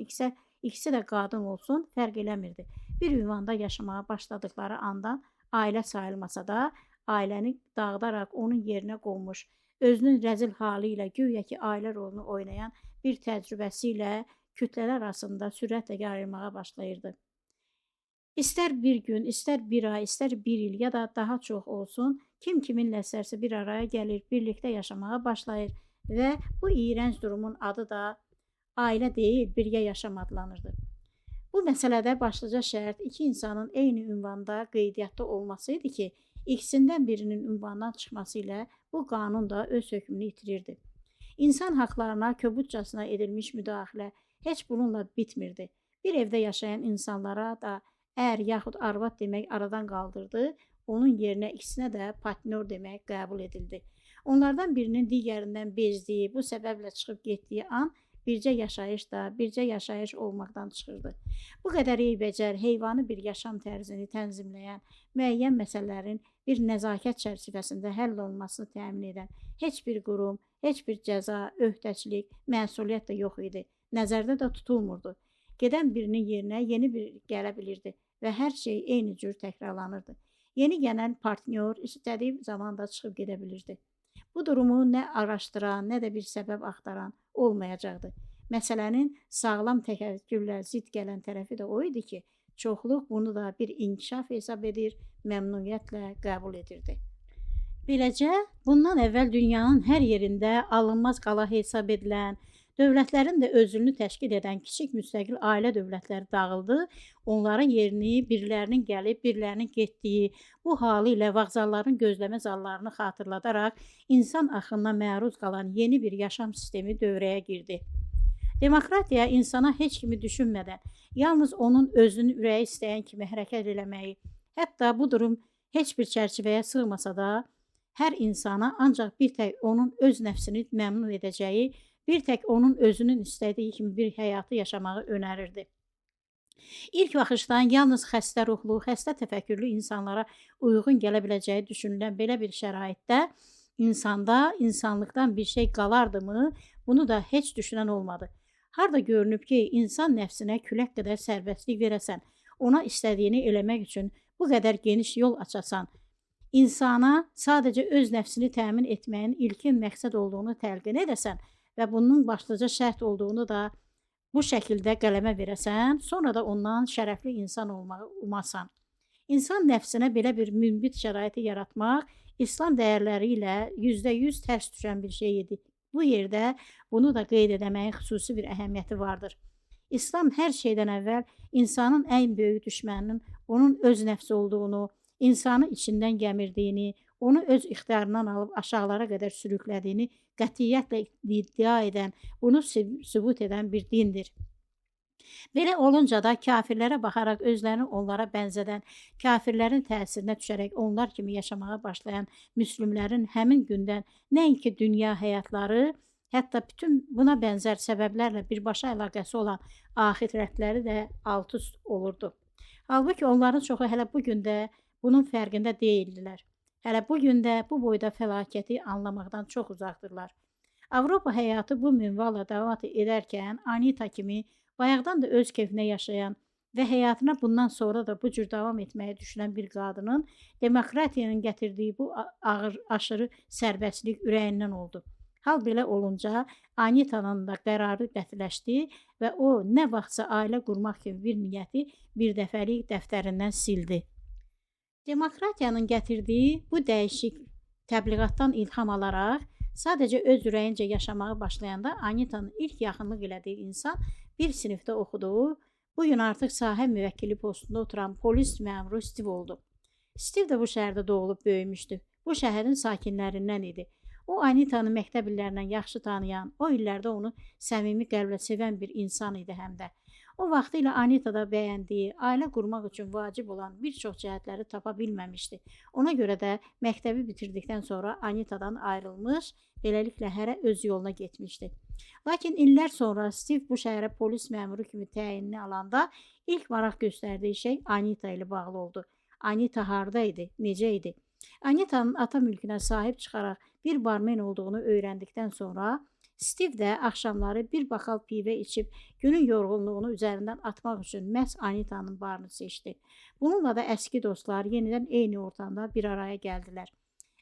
ikisi də qadın olsun, fərq eləmirdi. Bir ünvanda yaşamağa başladıkları andan ailə sayılmasa da, ailəni dağıdaraq onun yerinə qonmuş, özünün rəzil halı ilə güya ki ailə rolunu oynayan bir təcrübəsi ilə kütlələr arasında sürətlə yayılmağa başlayırdı. İstər bir gün, istər bir ay, istər bir il ya da daha çox olsun, kim kiminlə istərsə bir araya gəlir, birlikdə yaşamağa başlayır və bu iyrənc durumun adı da ailə deyil, birgə yaşam adlanırdı. Bu məsələdə başlıca şərt iki insanın eyni ünvanda qeydiyyatda olması idi ki, ikisindən birinin ünvandan çıxması ilə bu qanun da öz hökmünü itirirdi. İnsan haqlarına kobudcasına edilmiş müdaxilə heç bununla bitmirdi. Bir evdə yaşayan insanlara da ər yaxud arvad demək aradan qaldırdı, onun yerinə ikisinə də partnyor demək qəbul edildi. Onlardan birinin digərindən bezdiyi, bu səbəblə çıxıb getdiyi an bircə yaşayış da bircə yaşayış olmaqdan çıxırdı. Bu qədər eybəcər, heyvani bir yaşam tərzini tənzimləyən, müəyyən məsələlərin bir nəzakət çərçivəsində həll olunmasını təmin edən heç bir qurum, heç bir cəza, öhdəçilik, məsuliyyət də yox idi. Nəzərdə də tutulmurdu. Gedən birinin yerinə yeni bir gələ bilirdi və hər şey eyni cür təkrarlanırdı. Yeni gələn partnyor istədiyi zamanda çıxıb gedə bilirdi. Bu durumu nə araşdıran, nə də bir səbəb axtaran olmayacaqdı. Məsələnin sağlam təfəkkürlə zidd gələn tərəfi də o idi ki, çoxluq bunu da bir inkişaf hesab edir, məmnuniyyətlə qəbul edirdi. Beləcə, bundan əvvəl dünyanın hər yerində alınmaz qala hesab edilən, dövlətlərin də özünü təşkil edən kiçik müstəqil ailə dövlətləri dağıldı, onların yerini birilərinin gəlib, birilərinin getdiyi, bu halı ilə vağzalların gözləmə zallarını xatırladaraq insan axınına məruz qalan yeni bir yaşam sistemi dövrəyə girdi. Demokratiya insana heç kimi düşünmədən, yalnız onun özünün ürəyi istəyən kimi hərəkət eləməyi, hətta bu durum heç bir çərçivəyə sığmasa da, hər insana ancaq bir tək onun öz nəfsini məmnun edəcəyi, bir tək onun özünün istədiyi kimi bir həyatı yaşamağı önərirdi. İlk baxışdan yalnız xəstə ruhlu, xəstə təfəkkürlü insanlara uyğun gələ biləcəyi düşünülən belə bir şəraitdə insanda, insanlıqdan bir şey qalardımı, bunu da heç düşünən olmadı. Harda görünüb ki, insan nəfsinə külək qədər sərbəstlik verəsən, ona istədiyini eləmək üçün bu qədər geniş yol açasan, insana sadəcə öz nəfsini təmin etməyin ilkin məqsəd olduğunu təlqin edəsən və bunun başlıca şərt olduğunu da bu şəkildə qələmə verəsən, sonra da ondan şərəfli insan olmağı umasan. İnsan nəfsinə belə bir münbit şəraiti yaratmaq İslam dəyərləri ilə %100 tərs düşən bir şey idi. Bu yerdə bunu da qeyd edəməyin xüsusi bir əhəmiyyəti vardır. İslam hər şeydən əvvəl insanın ən böyük düşməninin onun öz nəfsi olduğunu, insanı içindən gəmirdiyini, onu öz ixtiyarından alıb aşağılara qədər sürüklədiyini qətiyyətlə iddia edən, bunu sübut edən bir dindir. Belə olunca da kafirlərə baxaraq özlərini onlara bənzədən, kafirlərin təsirinə düşərək onlar kimi yaşamağa başlayan müslimlərin həmin gündən nəinki dünya həyatları, hətta bütün buna bənzər səbəblərlə birbaşa əlaqəsi olan axirətləri də alt-üst olurdu. Halbuki onların çoxu hələ bu gündə bunun fərqində deyildilər. Hələ bu gündə bu boyda fəlakəti anlamaqdan çox uzaqdırlar. Avropa həyatı bu minvalla davam edərkən Anita kimi bayaqdan da öz keyfinə yaşayan və həyatına bundan sonra da bu cür davam etməyi düşünən bir qadının demokratiyanın gətirdiyi bu aşırı sərbəstlik ürəyindən oldu. Hal belə olunca Anitanın da qərarı qətiləşdi və o nə vaxtsa ailə qurmaq kimi bir niyyəti bir dəfəlik dəftərindən sildi. Demokratiyanın gətirdiyi bu dəyişik təbliğatdan ilham alaraq sadəcə öz ürəyincə yaşamağa başlayanda Anitanın ilk yaxınlıq elədiyi insan bir sinifdə oxuduğu, bugün artıq sahə müvəkkili postunda oturan polis məmuru Stiv oldu. Stiv də bu şəhərdə doğulub böyümüşdü. Bu şəhərin sakinlərindən idi. O Anitanı məktəb illərindən yaxşı tanıyan, o illərdə onu səmimi qəlblə sevən bir insan idi həm də. O vaxtilə Anitada bəyəndiyi, ailə qurmaq üçün vacib olan bir çox cəhətləri tapa bilməmişdi. Ona görə də məktəbi bitirdikdən sonra Anitadan ayrılmış, beləliklə hərə öz yoluna getmişdi. Lakin illər sonra Stiv bu şəhərə polis məmuru kimi təyinini alanda ilk maraq göstərdiyi şey Anita ilə bağlı oldu. Anita harda idi, necə idi? Anitanın ata mülkünə sahib çıxaraq bir barmen olduğunu öyrəndikdən sonra Stiv də axşamları bir bakal pivə içib günün yorğunluğunu üzərindən atmaq üçün məhz Anitanın barını seçdi. Bununla da əski dostlar yenidən eyni ortamda bir araya gəldilər.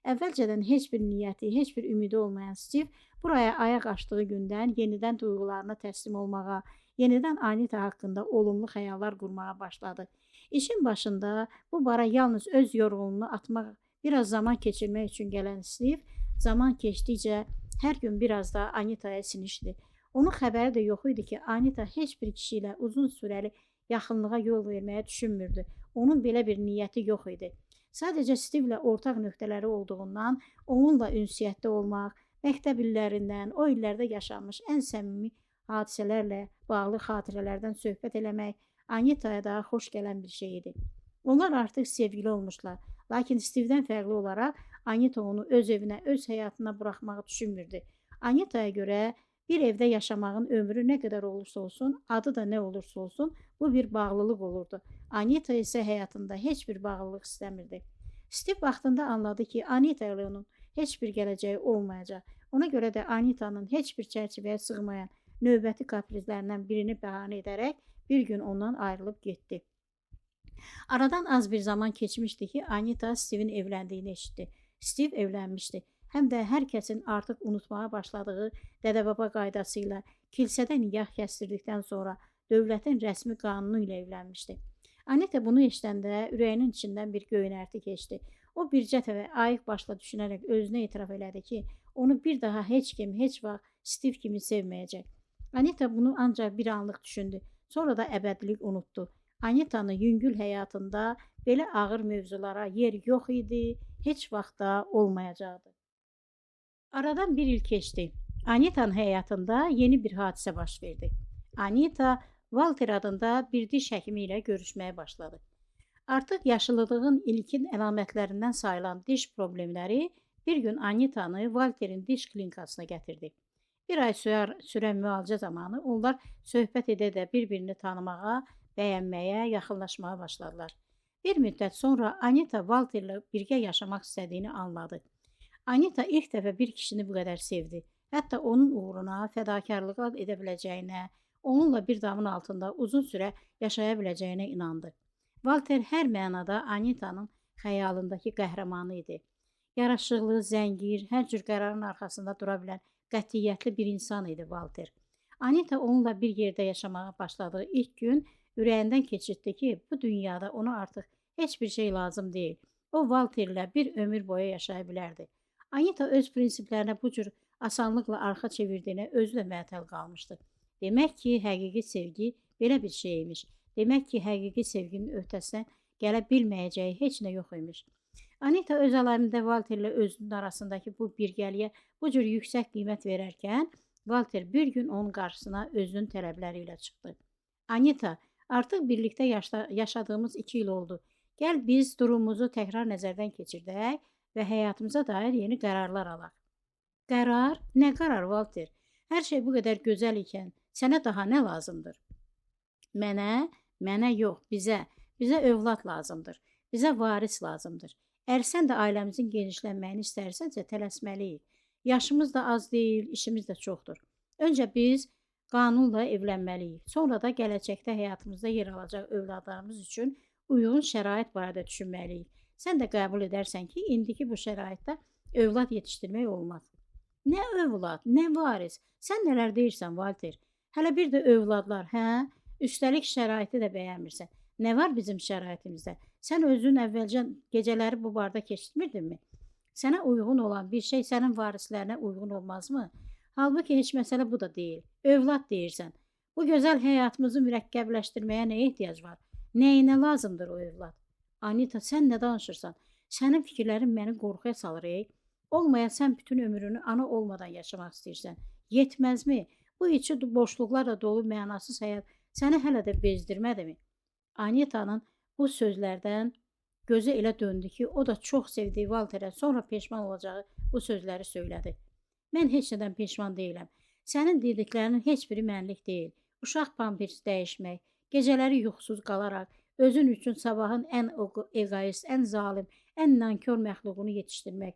Əvvəlcədən heç bir niyyəti, heç bir ümidi olmayan Stiv buraya ayaq açdığı gündən yenidən duyğularına təslim olmağa, yenidən Anita haqqında olumlu xəyallar qurmağa başladı. İşin başında bu bara yalnız öz yorğunluğunu atmaq, biraz zaman keçirmək üçün gələn Stiv zaman keçdikcə hər gün biraz da Anitaya sinişdi. Onun xəbəri də yox idi ki, Anita heç bir kişi ilə uzun sürəli yaxınlığa yol verməyə düşünmürdü. Onun belə bir niyyəti yox idi. Sadəcə Stivlə ortaq nöqtələri olduğundan onunla ünsiyyətdə olmaq, məktəb illərindən, o illərdə yaşanmış ən səmimi hadisələrlə bağlı xatirələrdən söhbət eləmək Anitaya da xoş gələn bir şey idi. Onlar artıq sevgili olmuşlar. Lakin Stivdən fərqli olaraq Anita onu öz evinə, öz həyatına buraxmağı düşünmürdü. Anitaya görə bir evdə yaşamağın ömrü nə qədər olursa olsun, adı da nə olursa olsun, bu bir bağlılıq olurdu. Anita isə həyatında heç bir bağlılıq istəmirdi. Stiv vaxtında anladı ki, Anita ilə onun heç bir gələcəyi olmayacaq. Ona görə də Anitanın heç bir çərçivəyə sığmayan növbəti kaprizlərindən birini bəhanə edərək bir gün ondan ayrılıb getdi. Aradan az bir zaman keçmişdi ki, Anita Stivin evləndiyini eşitdi. Stiv evlənmişdi. həm də hər kəsin artıq unutmağa başladığı dədə-baba qaydası ilə kilsədə nikah kəsdirdikdən sonra dövlətin rəsmi qanunu ilə evlənmişdi. Anita bunu eşidəndə ürəyinin içindən bir göynərti keçdi. O bircə dəfə ayıq başla düşünərək özünə etiraf elədi ki, onu bir daha heç kim, heç vaxt Steve kimi sevməyəcək. Anita bunu ancaq bir anlıq düşündü. Sonra da əbədilik unutdu. Anita'nın yüngül həyatında belə ağır mövzulara yer yox idi, heç vaxt da olmayacaqdı. Aradan bir il keçdi. Anita'nın həyatında yeni bir hadisə baş verdi. Anita Walter adında bir diş həkimi ilə görüşməyə başladı. Artıq yaşlılığın ilkin əlamətlərindən sayılan diş problemləri bir gün Anita'nı Walter'in diş klinikasına gətirdi. Bir ay sürən müalicə zamanı onlar söhbət edə-edə bir-birini tanımağa, bəyənməyə, yaxınlaşmağa başladılar. Bir müddət sonra Anita Walter'la birgə yaşamaq istədiyini anladı. Anita ilk dəfə bir kişini bu qədər sevdi. Hətta onun uğruna fədakarlığa edə biləcəyinə, onunla bir damın altında uzun sürə yaşaya biləcəyinə inandı. Walter hər mənada Anita'nın xəyalındakı qəhrəmanı idi. Yaraşıqlı, zəngin, hər cür qərarın arxasında dura bilən qətiyyətli bir insan idi Walter. Anita onunla bir yerdə yaşamağa başladığı ilk gün ürəyindən keçirtdi ki, bu dünyada ona artıq heç bir şey lazım deyil. O Walterlə bir ömür boyu yaşaya bilərdi. Anita öz prinsiplərinə bu cür asanlıqla arxa çevirdiyinə özü də məətəl qalmışdı. Demək ki, həqiqi sevgi belə bir şey imiş. Demək ki, həqiqi sevginin öhdəsindən gələ bilməyəcəyi heç nə yox imiş. Anita öz aləmində Walterlə özünün arasındakı bu birgəliyə bu cür yüksək qiymət verərkən, Walter bir gün onun qarşısına özünün tələbləri ilə çıxdı. Anita, artıq birlikdə yaşadığımız 2 il oldu. Gəl biz durumumuzu təkrar nəzərdən keçirdək və həyatımıza dair yeni qərarlar alaq. Qərar? Nə qərar, Walter? Hər şey bu qədər gözəl ikən sənə daha nə lazımdır? Mənə yox, bizə övlad lazımdır. Bizə varis lazımdır. Əgər sən də ailəmizin genişlənməyini istərsənsə tələsməliyik. Yaşımız da az deyil, işimiz də çoxdur. Öncə biz qanunla evlənməliyik. Sonra da gələcəkdə həyatımızda yer alacaq övladlarımız üçün uyğun şərait barədə düşünməliyik. Sən də qəbul edərsən ki, indiki bu şəraitdə övlad yetişdirmək olmaz. Nə övlad, nə varis? Sən nələr deyirsən, Walter? Hələ bir də övladlar, hə? Üstəlik şəraiti də bəyənmirsən. Nə var bizim şəraitimizdə? Sən özün əvvəlcə gecələri bu barda keçirmirdinmi? Sənə uyğun olan bir şey sənin varislərinə uyğun olmazmı? Halbuki heç məsələ bu da deyil. Övlad deyirsən. Bu gözəl həyatımızı mürəkkəbləşdirməyə nə ehtiyac var? Nəyinə lazımdır o övlad? Anita, sən nə danışırsan? Sənin fikirlərin məni qorxuya salır, Olmaya sən bütün ömrünü ana olmadan yaşamaq istəyirsən. Yetməzmi? Bu içi boşluqlarla dolu mənasız həyat səni hələ də bezdirmədimi? Anita'nın bu sözlərdən gözü elə döndü ki, o da çox sevdiyi Walter'ə sonra peşman olacağı bu sözləri söylədi. Mən heç nədən peşman deyiləm. Sənin dediklərinin heç biri mənlik deyil. Uşaq pampers dəyişmək, gecələri yuxusuz qalaraq, özün üçün sabahın ən egoist, ən zalim, ən nankor məxluqunu yetişdirmək.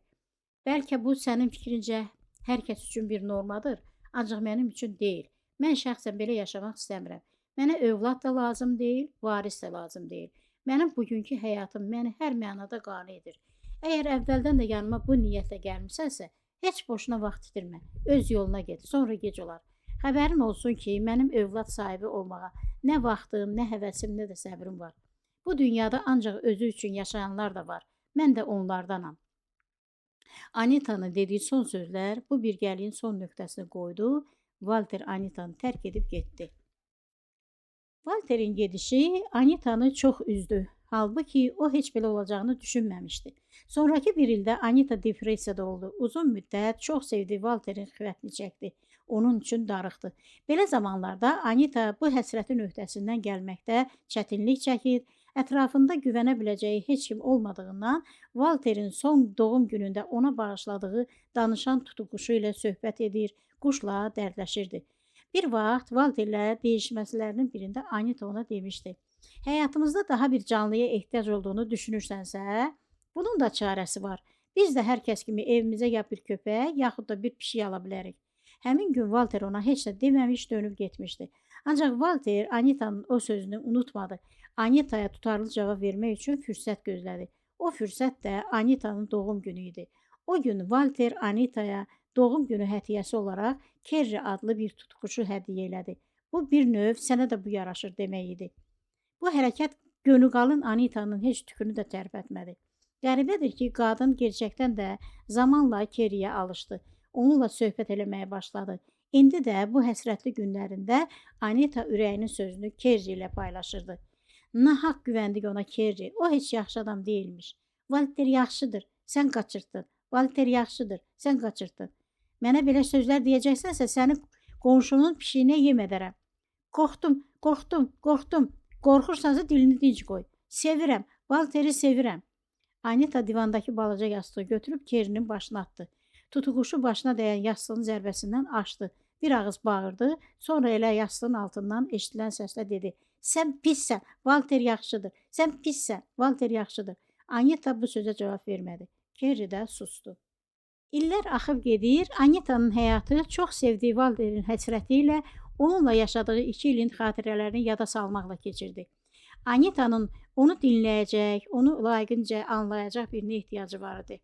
Bəlkə bu sənin fikrincə hər kəs üçün bir normadır, ancaq mənim üçün deyil. Mən şəxsən belə yaşamaq istəmirəm. Mənə övlad da lazım deyil, varis də lazım deyil. Mənim bugünkü həyatım məni hər mənada qane edir. Əgər əvvəldən də yanıma bu niyyətlə gəlmisənsə, heç boşuna vaxt itirmə. Öz yoluna get, sonra gec olar. Xəbərin olsun ki, mənim övlad sahibi olmağa nə vaxtım, nə həvəsim, nə də səbrim var. Bu dünyada ancaq özü üçün yaşayanlar da var. Mən də onlardanam. Anita'nın dediyi son sözlər bu birgəliyin son nöqtəsini qoydu. Walter Anita'nı tərk edib getdi. Walter'in gedişi Anita'nı çox üzdü. Halbuki o heç belə olacağını düşünməmişdi. Sonraki bir ildə Anita depressiyada oldu. Uzun müddət çox sevdiyi Walter'in xiffətini çəkdi. Onun üçün darıxdı. Belə zamanlarda Anita bu həsrətin öhdəsindən gəlməkdə çətinlik çəkir. Ətrafında güvənə biləcəyi heç kim olmadığından Walter'in son doğum günündə ona bağışladığı danışan tutuquşu ilə söhbət edir, quşla dərdləşirdi. Bir vaxt Walter'lə deyişməsilərinin birində Anita ona demişdi. Həyatımızda daha bir canlıya ehtiyac olduğunu düşünürsənsə, bunun da çarəsi var. Biz də hər kəs kimi evimizə ya bir köpək, yaxud da bir pişik ala bilərik. Həmin gün Walter ona heç nə deməmiş dönüb getmişdi. Ancaq Walter Anita'nın o sözünü unutmadı. Anita'ya tutarlı cavab vermək üçün fürsət gözlədi. O fürsət də Anita'nın doğum günü idi. O gün Walter Anitaya doğum günü hədiyyəsi olaraq Kerry adlı bir tutquşu hədiyyə elədi. Bu bir növ sənə də bu yaraşır demək idi. Bu hərəkət gönüqalın Anitanın heç tükünü də tərpətmədi. Qəribədir ki, qadın gerçəkdən də zamanla Kerry'yə alışdı. Onunla söhbət eləməyə başladı. İndi də bu həsrətli günlərində Anita ürəyinin sözünü Kerry ilə paylaşırdı. Nahaq güvəndik ona Kerry. O heç yaxşı adam deyilmiş. Walter yaxşıdır, sən qaçırtdın. Walter yaxşıdır, sən qaçırtdın. Mənə belə sözlər deyəcəksənsə səni qonşunun pişiyinə yem edərəm. Qorxdum. Qorxursansa dilini dinc qoy. Sevirəm, Walteri sevirəm. Anita divandakı balaca yastığı götürüb Kerry'nin başına atdı. Tutuquşu başına dəyən yastığın zərbəsindən açdı. Bir ağız bağırdı, sonra elə yastığın altından eşidilən səslə dedi. Sən pissən, Walter yaxşıdır. Sən pissən, Walter yaxşıdır. Anita bu sözə cavab vermədi. Kerry də sustu. İllər axıb gedir, Anita'nın həyatı çox sevdiyi Walter'in həsrəti ilə onunla yaşadığı 2 ilin xatirələrini yada salmaqla keçirdi. Anita'nın onu dinləyəcək, onu layiqincə anlayacaq birinə ehtiyacı var idi.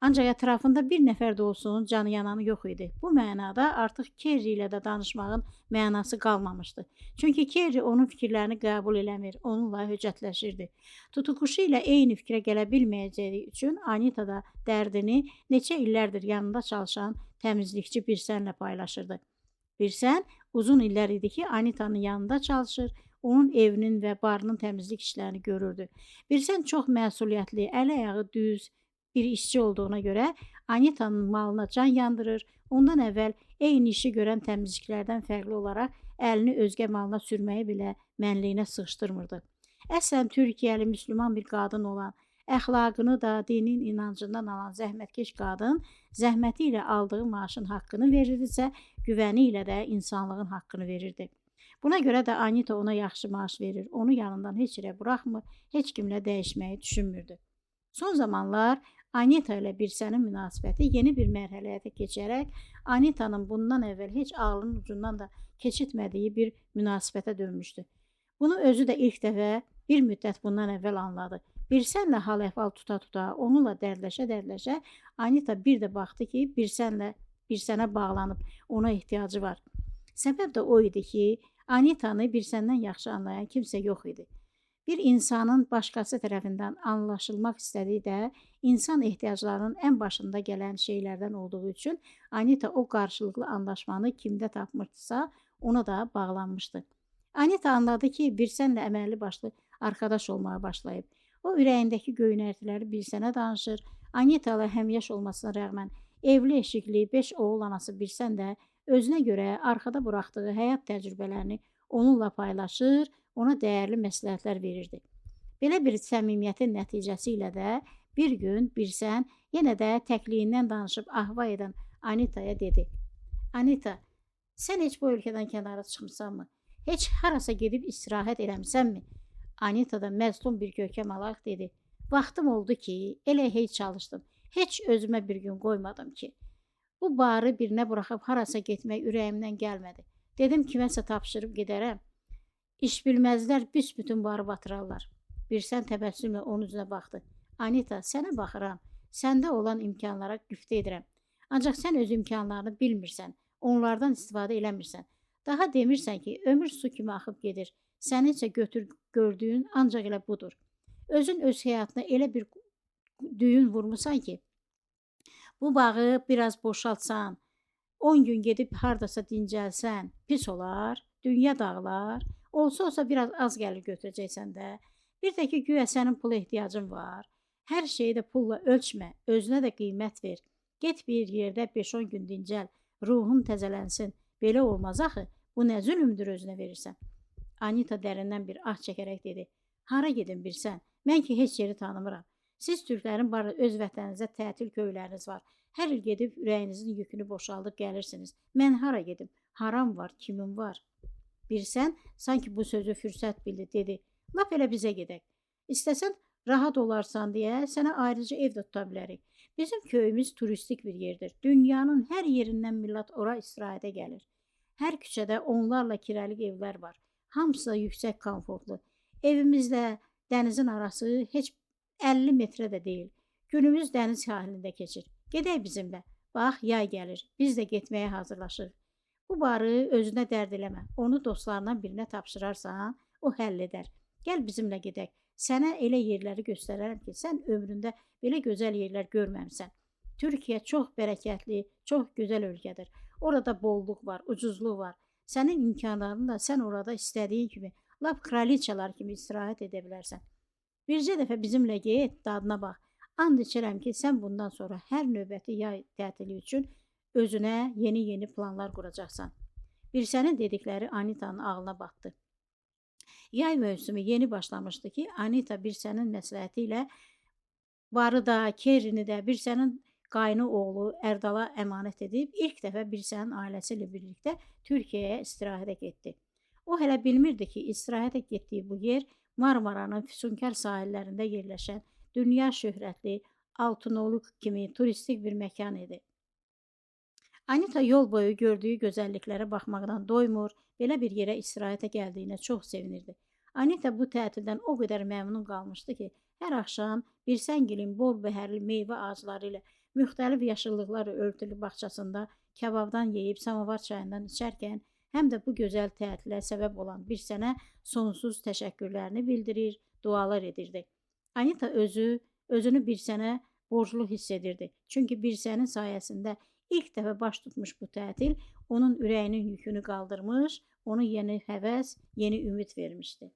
Ancaq ətrafında bir nəfər də olsun canı yananı yox idi. Bu mənada artıq Kerry ilə də danışmağın mənası qalmamışdı. Çünki Kerry onun fikirlərini qəbul eləmir, onunla höcətləşirdi. Tutuquşu ilə eyni fikrə gələ bilməyəcəyi üçün Anita da dərdini neçə illərdir yanında çalışan təmizlikçi Birsənlə paylaşırdı. Birsən uzun illər idi ki, Anita'nın yanında çalışır, onun evinin və barının təmizlik işlərini görürdü. Birsən çox məsuliyyətli, əl-ayağı düz bir işçi olduğuna görə Anita'nın malına can yandırır, ondan əvvəl eyni işi görən təmizliklərdən fərqli olaraq əlini özgə malına sürməyi belə mənliyinə sığışdırmırdı. Əslən Türkiyəli müsəlman bir qadın olan, əxlaqını da dinin inancından alan zəhmətkeş qadın zəhməti ilə aldığı maaşın haqqını verirdisə, güvəni ilə də insanlığın haqqını verirdi. Buna görə də Anita ona yaxşı maaş verir, onu yanından heç yerə buraxmır, heç kimlə dəyişməyi düşünmürdü. Son zamanlar Anita ilə Birsənin münasibəti yeni bir mərhələyə keçərək Anita'nın bundan əvvəl heç ağlının ucundan da keçitmədiyi bir münasibətə dönmüşdü. Bunu özü də ilk dəfə bir müddət bundan əvvəl anladı. Birsənlə hal-əhval tuta-tuta, onunla dərdləşə-dərdləşə Anita bir də baxdı ki, Birsənə bağlanıb, ona ehtiyacı var. Səbəb də o idi ki, Anita'nı Birsəndən yaxşı anlayan kimsə yox idi. Bir insanın başqası tərəfindən anlaşılmaq istədiyi də insan ehtiyaclarının ən başında gələn şeylərdən olduğu üçün Anita o qarşılıqlı anlaşmanı kimdə tapmışdısa ona da bağlanmışdı. Anita anladı ki, Birsənlə əməlli başlı arkadaş olmağa başlayıb. O ürəyindəki göynərtiləri Birsənə danışır. Anita ilə həmyaş olmasına rəğmən evli eşikli 5 oğul anası Birsən də özünə görə arxada buraxdığı həyat təcrübələrini onunla paylaşır, ona dəyərli məsləhətlər verirdi. Belə bir səmimiyyətin nəticəsi ilə də bir gün Birsən yenə də təkliyindən danışıb ahva edən Anita'ya dedi. Anita, sən heç bu ölkədən kənara çıxmısanmı? Heç harasa gedib istirahət eləmisənmi? Anita da məzlum bir görkəm alaraq dedi. Vaxtım oldu ki, elə heç çalışdım. Heç özümə bir gün qoymadım ki. Bu barı birinə buraxıb harasa getmək ürəyimdən gəlmədi. Dedim kiməsə tapşırıb gedərəm. İş bilməzlər büsbütün barı batırarlar. Birsən təbəssümlə onun üzünə baxdı. Anita, sənə baxıram. Səndə olan imkanlara güftə edirəm. Ancaq sən öz imkanlarını bilmirsən. Onlardan istifadə eləmirsən. Daha demirsən ki, ömür su kimi axıb gedir. Sənin isə gördüyün ancaq elə budur. Özün öz həyatına elə bir düyün vurmusan ki, bu bağı biraz boşaltsan, 10 gün gedib hardasa dincəlsən, pis olar, dünya dağlar. Olsa biraz az gəlir götürəcəksən də. Bir də ki, güya sənin pula ehtiyacın var. Hər şeyi də pulla ölçmə, özünə də qiymət ver. Get bir yerdə 5-10 gün dincəl, ruhun təzələnsin. Belə olmaz axı, bu nə zülümdür özünə verirsən. Anita dərindən bir ah çəkərək dedi. Hara gedin Birsən? Mən ki, heç yeri tanımıram. Siz türklərin barı öz vətəninizə tətil köyləriniz var. Hər il gedib ürəyinizin yükünü boşaldıb gəlirsiniz. Mən hara gedim? Haram var, kimin var? Birsən sanki bu sözü fürsət bildi, dedi. Lap elə bizə gedək. İstəsən rahat olarsan deyə sənə ayrıca ev də tuta bilərik. Bizim köyümüz turistik bir yerdir. Dünyanın hər yerindən millət ora istirahətə gəlir. Hər küçədə onlarla kirəlik evlər var. Hamısı da yüksək komfortlu. Evimizlə dənizin arası heç 50 metrə də deyil. Günümüz dəniz sahilində keçir. Gedək bizimlə. Bax, yay gəlir. Biz də getməyə hazırlaşırıq. Bu barı özünə dərd eləmə. Onu dostlarından birinə tapşırarsan, o həll edər. Gəl bizimlə gedək. Sənə elə yerləri göstərərəm ki, sən ömründə belə gözəl yerlər görməmisən. Türkiyə çox bərəkətli, çox gözəl ölkədir. Orada bolluq var, ucuzluq var. Sənin imkanlarınla sən orada istədiyin kimi, lap kraliçalar kimi istirahət edə bilərsən. Bircə dəfə bizimlə get, dadına bax. And içirəm ki, sən bundan sonra hər növbəti yay tətili üçün özünə yeni planlar quracaqsan. Birsənin dedikləri Anitanın ağlına batdı. Yay mövsümü yeni başlamışdı ki, Anita Birsənin məsləhəti ilə barı da, Kerrini də Birsənin qayını oğlu Ərdala əmanət edib, ilk dəfə Birsənin ailəsi ilə birlikdə Türkiyəyə istirahətə getdi. O hələ bilmirdi ki, istirahətə getdiyi bu yer Marmaranın füsunkar sahillərində yerləşən dünya şöhrətli Altınoluk kimi turistik bir məkan idi. Anita yol boyu gördüyü gözəlliklərə baxmaqdan doymur, belə bir yerə istirahətə gəldiyinə çox sevinirdi. Anita bu tətildən o qədər məmnun qalmışdı ki, hər axşam Birsəngilin bol bəhərli meyvə ağacları ilə müxtəlif yaşıllıqlarla örtülü bağçasında kababdan yeyib samovar çayından içərkən, həm də bu gözəl tətilə səbəb olan Birsənə sonsuz təşəkkürlərini bildirir, dualar edirdi. Anita özünü Birsənə borclu hiss edirdi. Çünki Birsənin sayəsində ilk dəfə baş tutmuş bu tətil onun ürəyinin yükünü qaldırmış, onu yeni həvəs, yeni ümid vermişdi.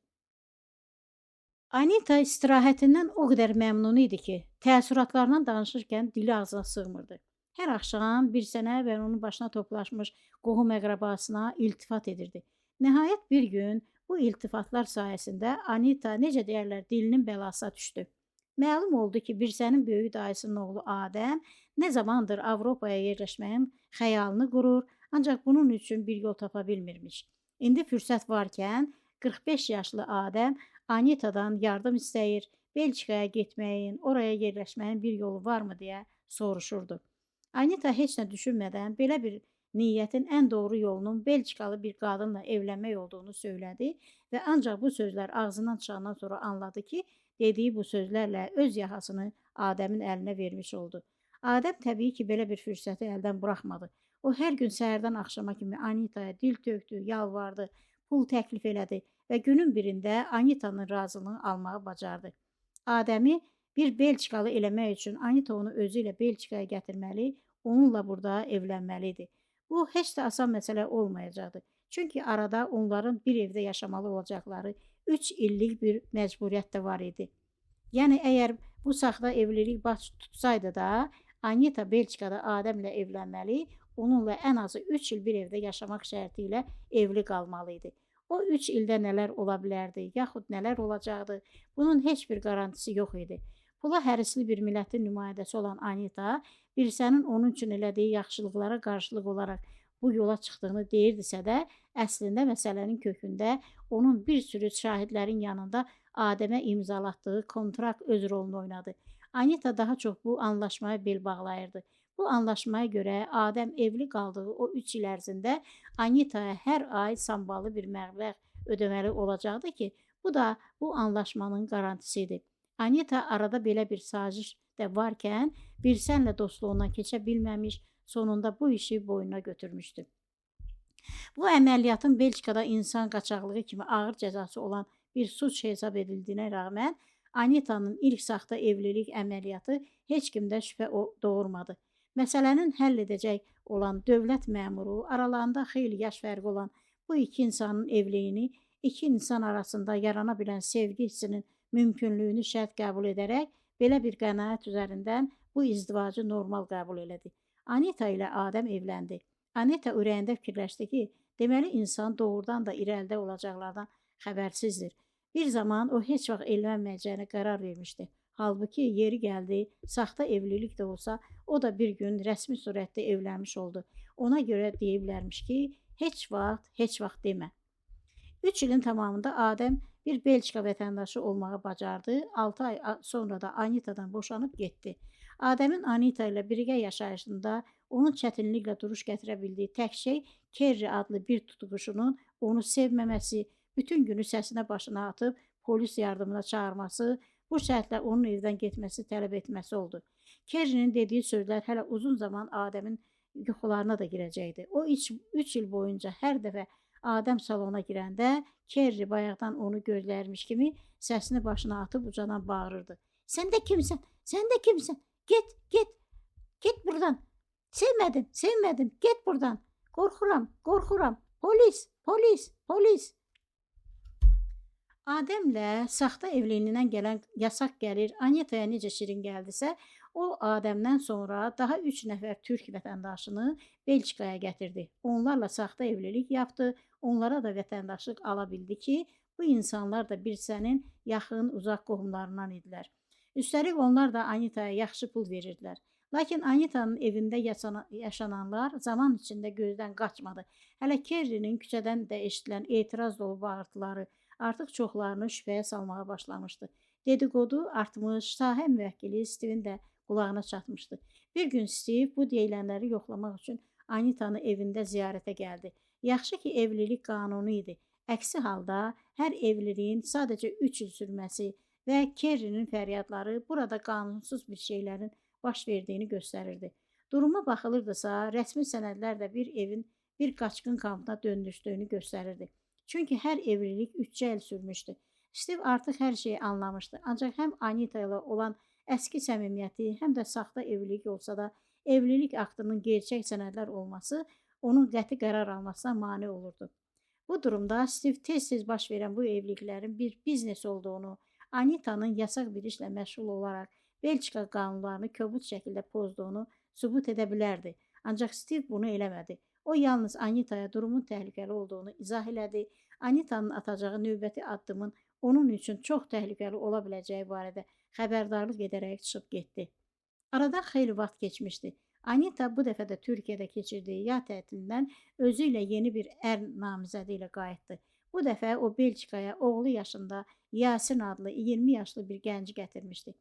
Anita istirahətindən o qədər məmnun idi ki, təəssüratlarından danışırkən dili ağzına sığmırdı. Hər axşam Birsənə və onun başına toplaşmış qohum əqrabasına iltifat edirdi. Nəhayət bir gün bu iltifatlar sayəsində Anita, necə deyərlər, dilinin bəlasına düşdü. Məlum oldu ki, Birsənin böyük dayısının oğlu Adəm nə zamandır Avropaya yerləşməyin xəyalını qurur, ancaq bunun üçün bir yol tapa bilmirmiş. İndi fürsət varkən 45 yaşlı Adəm Anitadan yardım istəyir, Belçikaya getməyin, oraya yerləşməyin bir yolu varmı deyə soruşurdu. Anita heç nə düşünmədən belə bir niyyətin ən doğru yolunun Belçikalı bir qadınla evlənmək olduğunu söylədi və ancaq bu sözlər ağzından çıxandan sonra anladı ki, dediyi bu sözlərlə öz yaxasını Adəmin əlinə vermiş oldu. Adəm təbii ki, belə bir fürsəti əldən buraxmadı. O hər gün səhərdən axşama kimi Anitaya dil tökdü, yalvardı, pul təklif elədi və günün birində Anitanın razılığını almağı bacardı. Adəmi bir Belçikalı eləmək üçün Anita onu özü ilə Belçikaya gətirməli, onunla burada evlənməli idi. Bu heç də asan məsələ olmayacaqdı. Çünki arada onların bir evdə yaşamalı olacaqları 3 illik bir məcburiyyət də var idi. Yəni əgər bu saxta evlilik baş tutsaydı da, Anita Belçikada Adəmlə evlənməli, onunla ən azı 3 il bir evdə yaşamaq şərti ilə evli qalmalı idi. O 3 ildə nələr ola bilərdi, yaxud nələr olacaqdı, bunun heç bir qarantisi yox idi. Pula hərisli bir millətin nümayəndəsi olan Anita, Birsənin onun üçün elədiyi yaxşılıqlara qarşılıq olaraq bu yola çıxdığını deyirdisə də, əslində məsələnin kökündə onun bir sürü şahidlərin yanında Adəmə imzalatdığı kontrakt öz rolunu oynadı. Anita daha çox bu anlaşmaya bel bağlayırdı. Bu anlaşmaya görə Adəm evli qaldığı o 3 il ərzində Anitaya hər ay sambalı bir məbləğ ödəməli olacaqdı ki, bu da bu anlaşmanın qarantisidir. Anita arada belə bir saciş də varkən Birsənlə dostluğundan keçə bilməmiş, sonunda bu işi boynuna götürmüşdü. Bu əməliyyatın Belçikada insan qaçaqlığı kimi ağır cəzası olan bir suç hesab edildiyinə rağmen Anita'nın ilk saxta evlilik əməliyyatı heç kimdə şübhə doğurmadı. Məsələnin həll edəcək olan dövlət məmuru, aralarında xeyli yaş fərqi olan bu iki insanın evliliğini, iki insan arasında yarana bilən sevgi hissinin mümkünlüyünü şərt qəbul edərək, belə bir qənaət üzərindən bu izdivacı normal qəbul elədi. Anita ilə Adəm evləndi. Anita ürəyində fikirləşdi ki, deməli insan doğrudan da irəlidə olacaqlardan xəbərsizdir. Bir zaman o heç vaxt evlənməyəcəyinə qərar vermişdi. Halbuki yeri gəldi, saxta evlilik də olsa, o da bir gün rəsmi surətdə evlənmiş oldu. Ona görə deyiblərmiş ki, heç vaxt demə. 3 ilin tamamında Adəm bir Belçika vətəndaşı olmağı bacardı. 6 ay sonra da Anita'dan boşanıb getdi. Adəmin Anita ilə birgə yaşayışında onun çətinliklə duruş gətirə bildiyi tək şey Kerri adlı bir tutuquşunun onu sevməməsi, bütün günü səsinə başına atıb polis yardımına çağırması, Bu şərtlə onun evdən getməsi tələb etməsi oldu. Kerrinin dediyi sözlər hələ uzun zaman Adəmin yuxularına da girəcəkdi. O 3 il boyunca hər dəfə Adəm salona girəndə Kerri bayaqdan onu gözlərmiş kimi səsini başına atıb ucadan bağırırdı. Sən də kimsən? Sən də kimsən? Get, get, get buradan. Sevmədim, sevmədim. Get buradan. Qorxuram, qorxuram. Polis, polis, polis. Adəmlə saxta evliliyindən gələn yasaq gəlir Anitaya necə şirin gəldisə, o Adəmdən sonra daha 3 nəfər türk vətəndaşını Belçikaya gətirdi. Onlarla saxta evlilik yaptı, onlara da vətəndaşlıq ala bildi ki, bu insanlar da bir sənin yaxın, uzaq qohumlarından idilər. Üstəlik onlar da Anitaya yaxşı pul verirdilər. Lakin Anita'nın evində yaşananlar zaman içində gözdən qaçmadı. Hələ Kerrinin küçədən də eşidilən etiraz dolu bağırtıları artıq çoxlarını şübhəyə salmağa başlamışdı. Dedikodu artmış, sahə müvəkkili Steve'in də qulağına çatmışdı. Bir gün Steve bu deyilənləri yoxlamaq üçün Anita'nın evində ziyarətə gəldi. Yaxşı ki, evlilik qanunu idi. Əksi halda hər evliliyin sadəcə 3 il sürməsi və Kerrinin fəryadları burada qanunsuz bir şeylərin baş verdiyini göstərirdi. Duruma baxılırdısa, rəsmi sənədlər də bir evin bir qaçqın kampına döndürdüyünü göstərirdi. Çünki hər evlilik 3 il sürmüşdü. Steve artıq hər şeyi anlamışdı. Ancaq həm Anita ilə olan əski səmimiyyəti, həm də saxta evlilik olsa da, evlilik aktının gerçək sənədlər olması onun qəti qərar almasına mane olurdu. Bu durumda Steve tez-tez baş verən bu evliliklərin bir biznes olduğunu, Anita'nın yasaq bir işlə məşğul olaraq Belçika qanunlarını kobud şəkildə pozduğunu sübut edə bilərdi. Ancaq Steve bunu eləmədi. O yalnız Anita'ya durumun təhlükəli olduğunu izah elədi. Anita'nın atacağı növbəti addımın onun üçün çox təhlükəli ola biləcəyi barədə xəbərdarlıq edərək çıxıb getdi. Aradan xeyli vaxt keçmişdi. Anita bu dəfə də Türkiyədə keçirdiyi yay tətilindən özü ilə yeni bir namizədi ilə qayıtdı. Bu dəfə o Belçikaya oğlu yaşında Yasin adlı 20 yaşlı bir gənci gətirmişdi.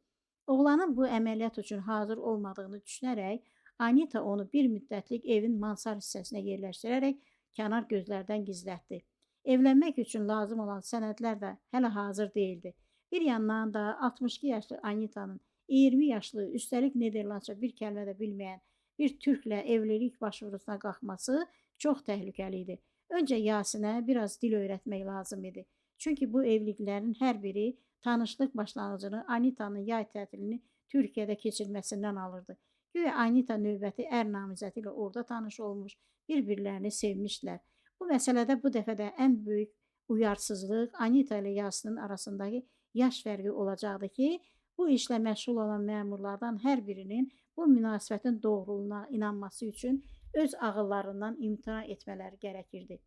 Oğlanın bu əməliyyat üçün hazır olmadığını düşünərək Anita onu bir müddətlik evin mansar hissəsinə yerləşdirərək kənar gözlərdən gizlətdi. Evlənmək üçün lazım olan sənədlər də hələ hazır değildi. Bir yandan da 62 yaşlı Anita'nın 20 yaşlı, üstəlik Nederlandca bir kəlmə də bilməyən bir türklə evlilik başvurusuna qalxması çox təhlükəli idi. Öncə Yasinə biraz dil öyrətmək lazım idi. Çünki bu evliliklərin hər biri tanışlıq başlanğıcını Anita'nın yay tətilini Türkiyədə keçirməsindən alırdı. Güya Anita növbəti namizədi ilə orada tanış olmuş, bir-birlərini sevmişlər. Bu məsələdə bu dəfə də ən böyük uyarsızlıq Anita ilə Yasin'in arasındakı yaş fərqi olacaqdı ki, bu işlə məşğul olan məmurlardan hər birinin bu münasibətin doğruluğuna inanması üçün öz ağıllarından imtina etmələri gərəkirdi.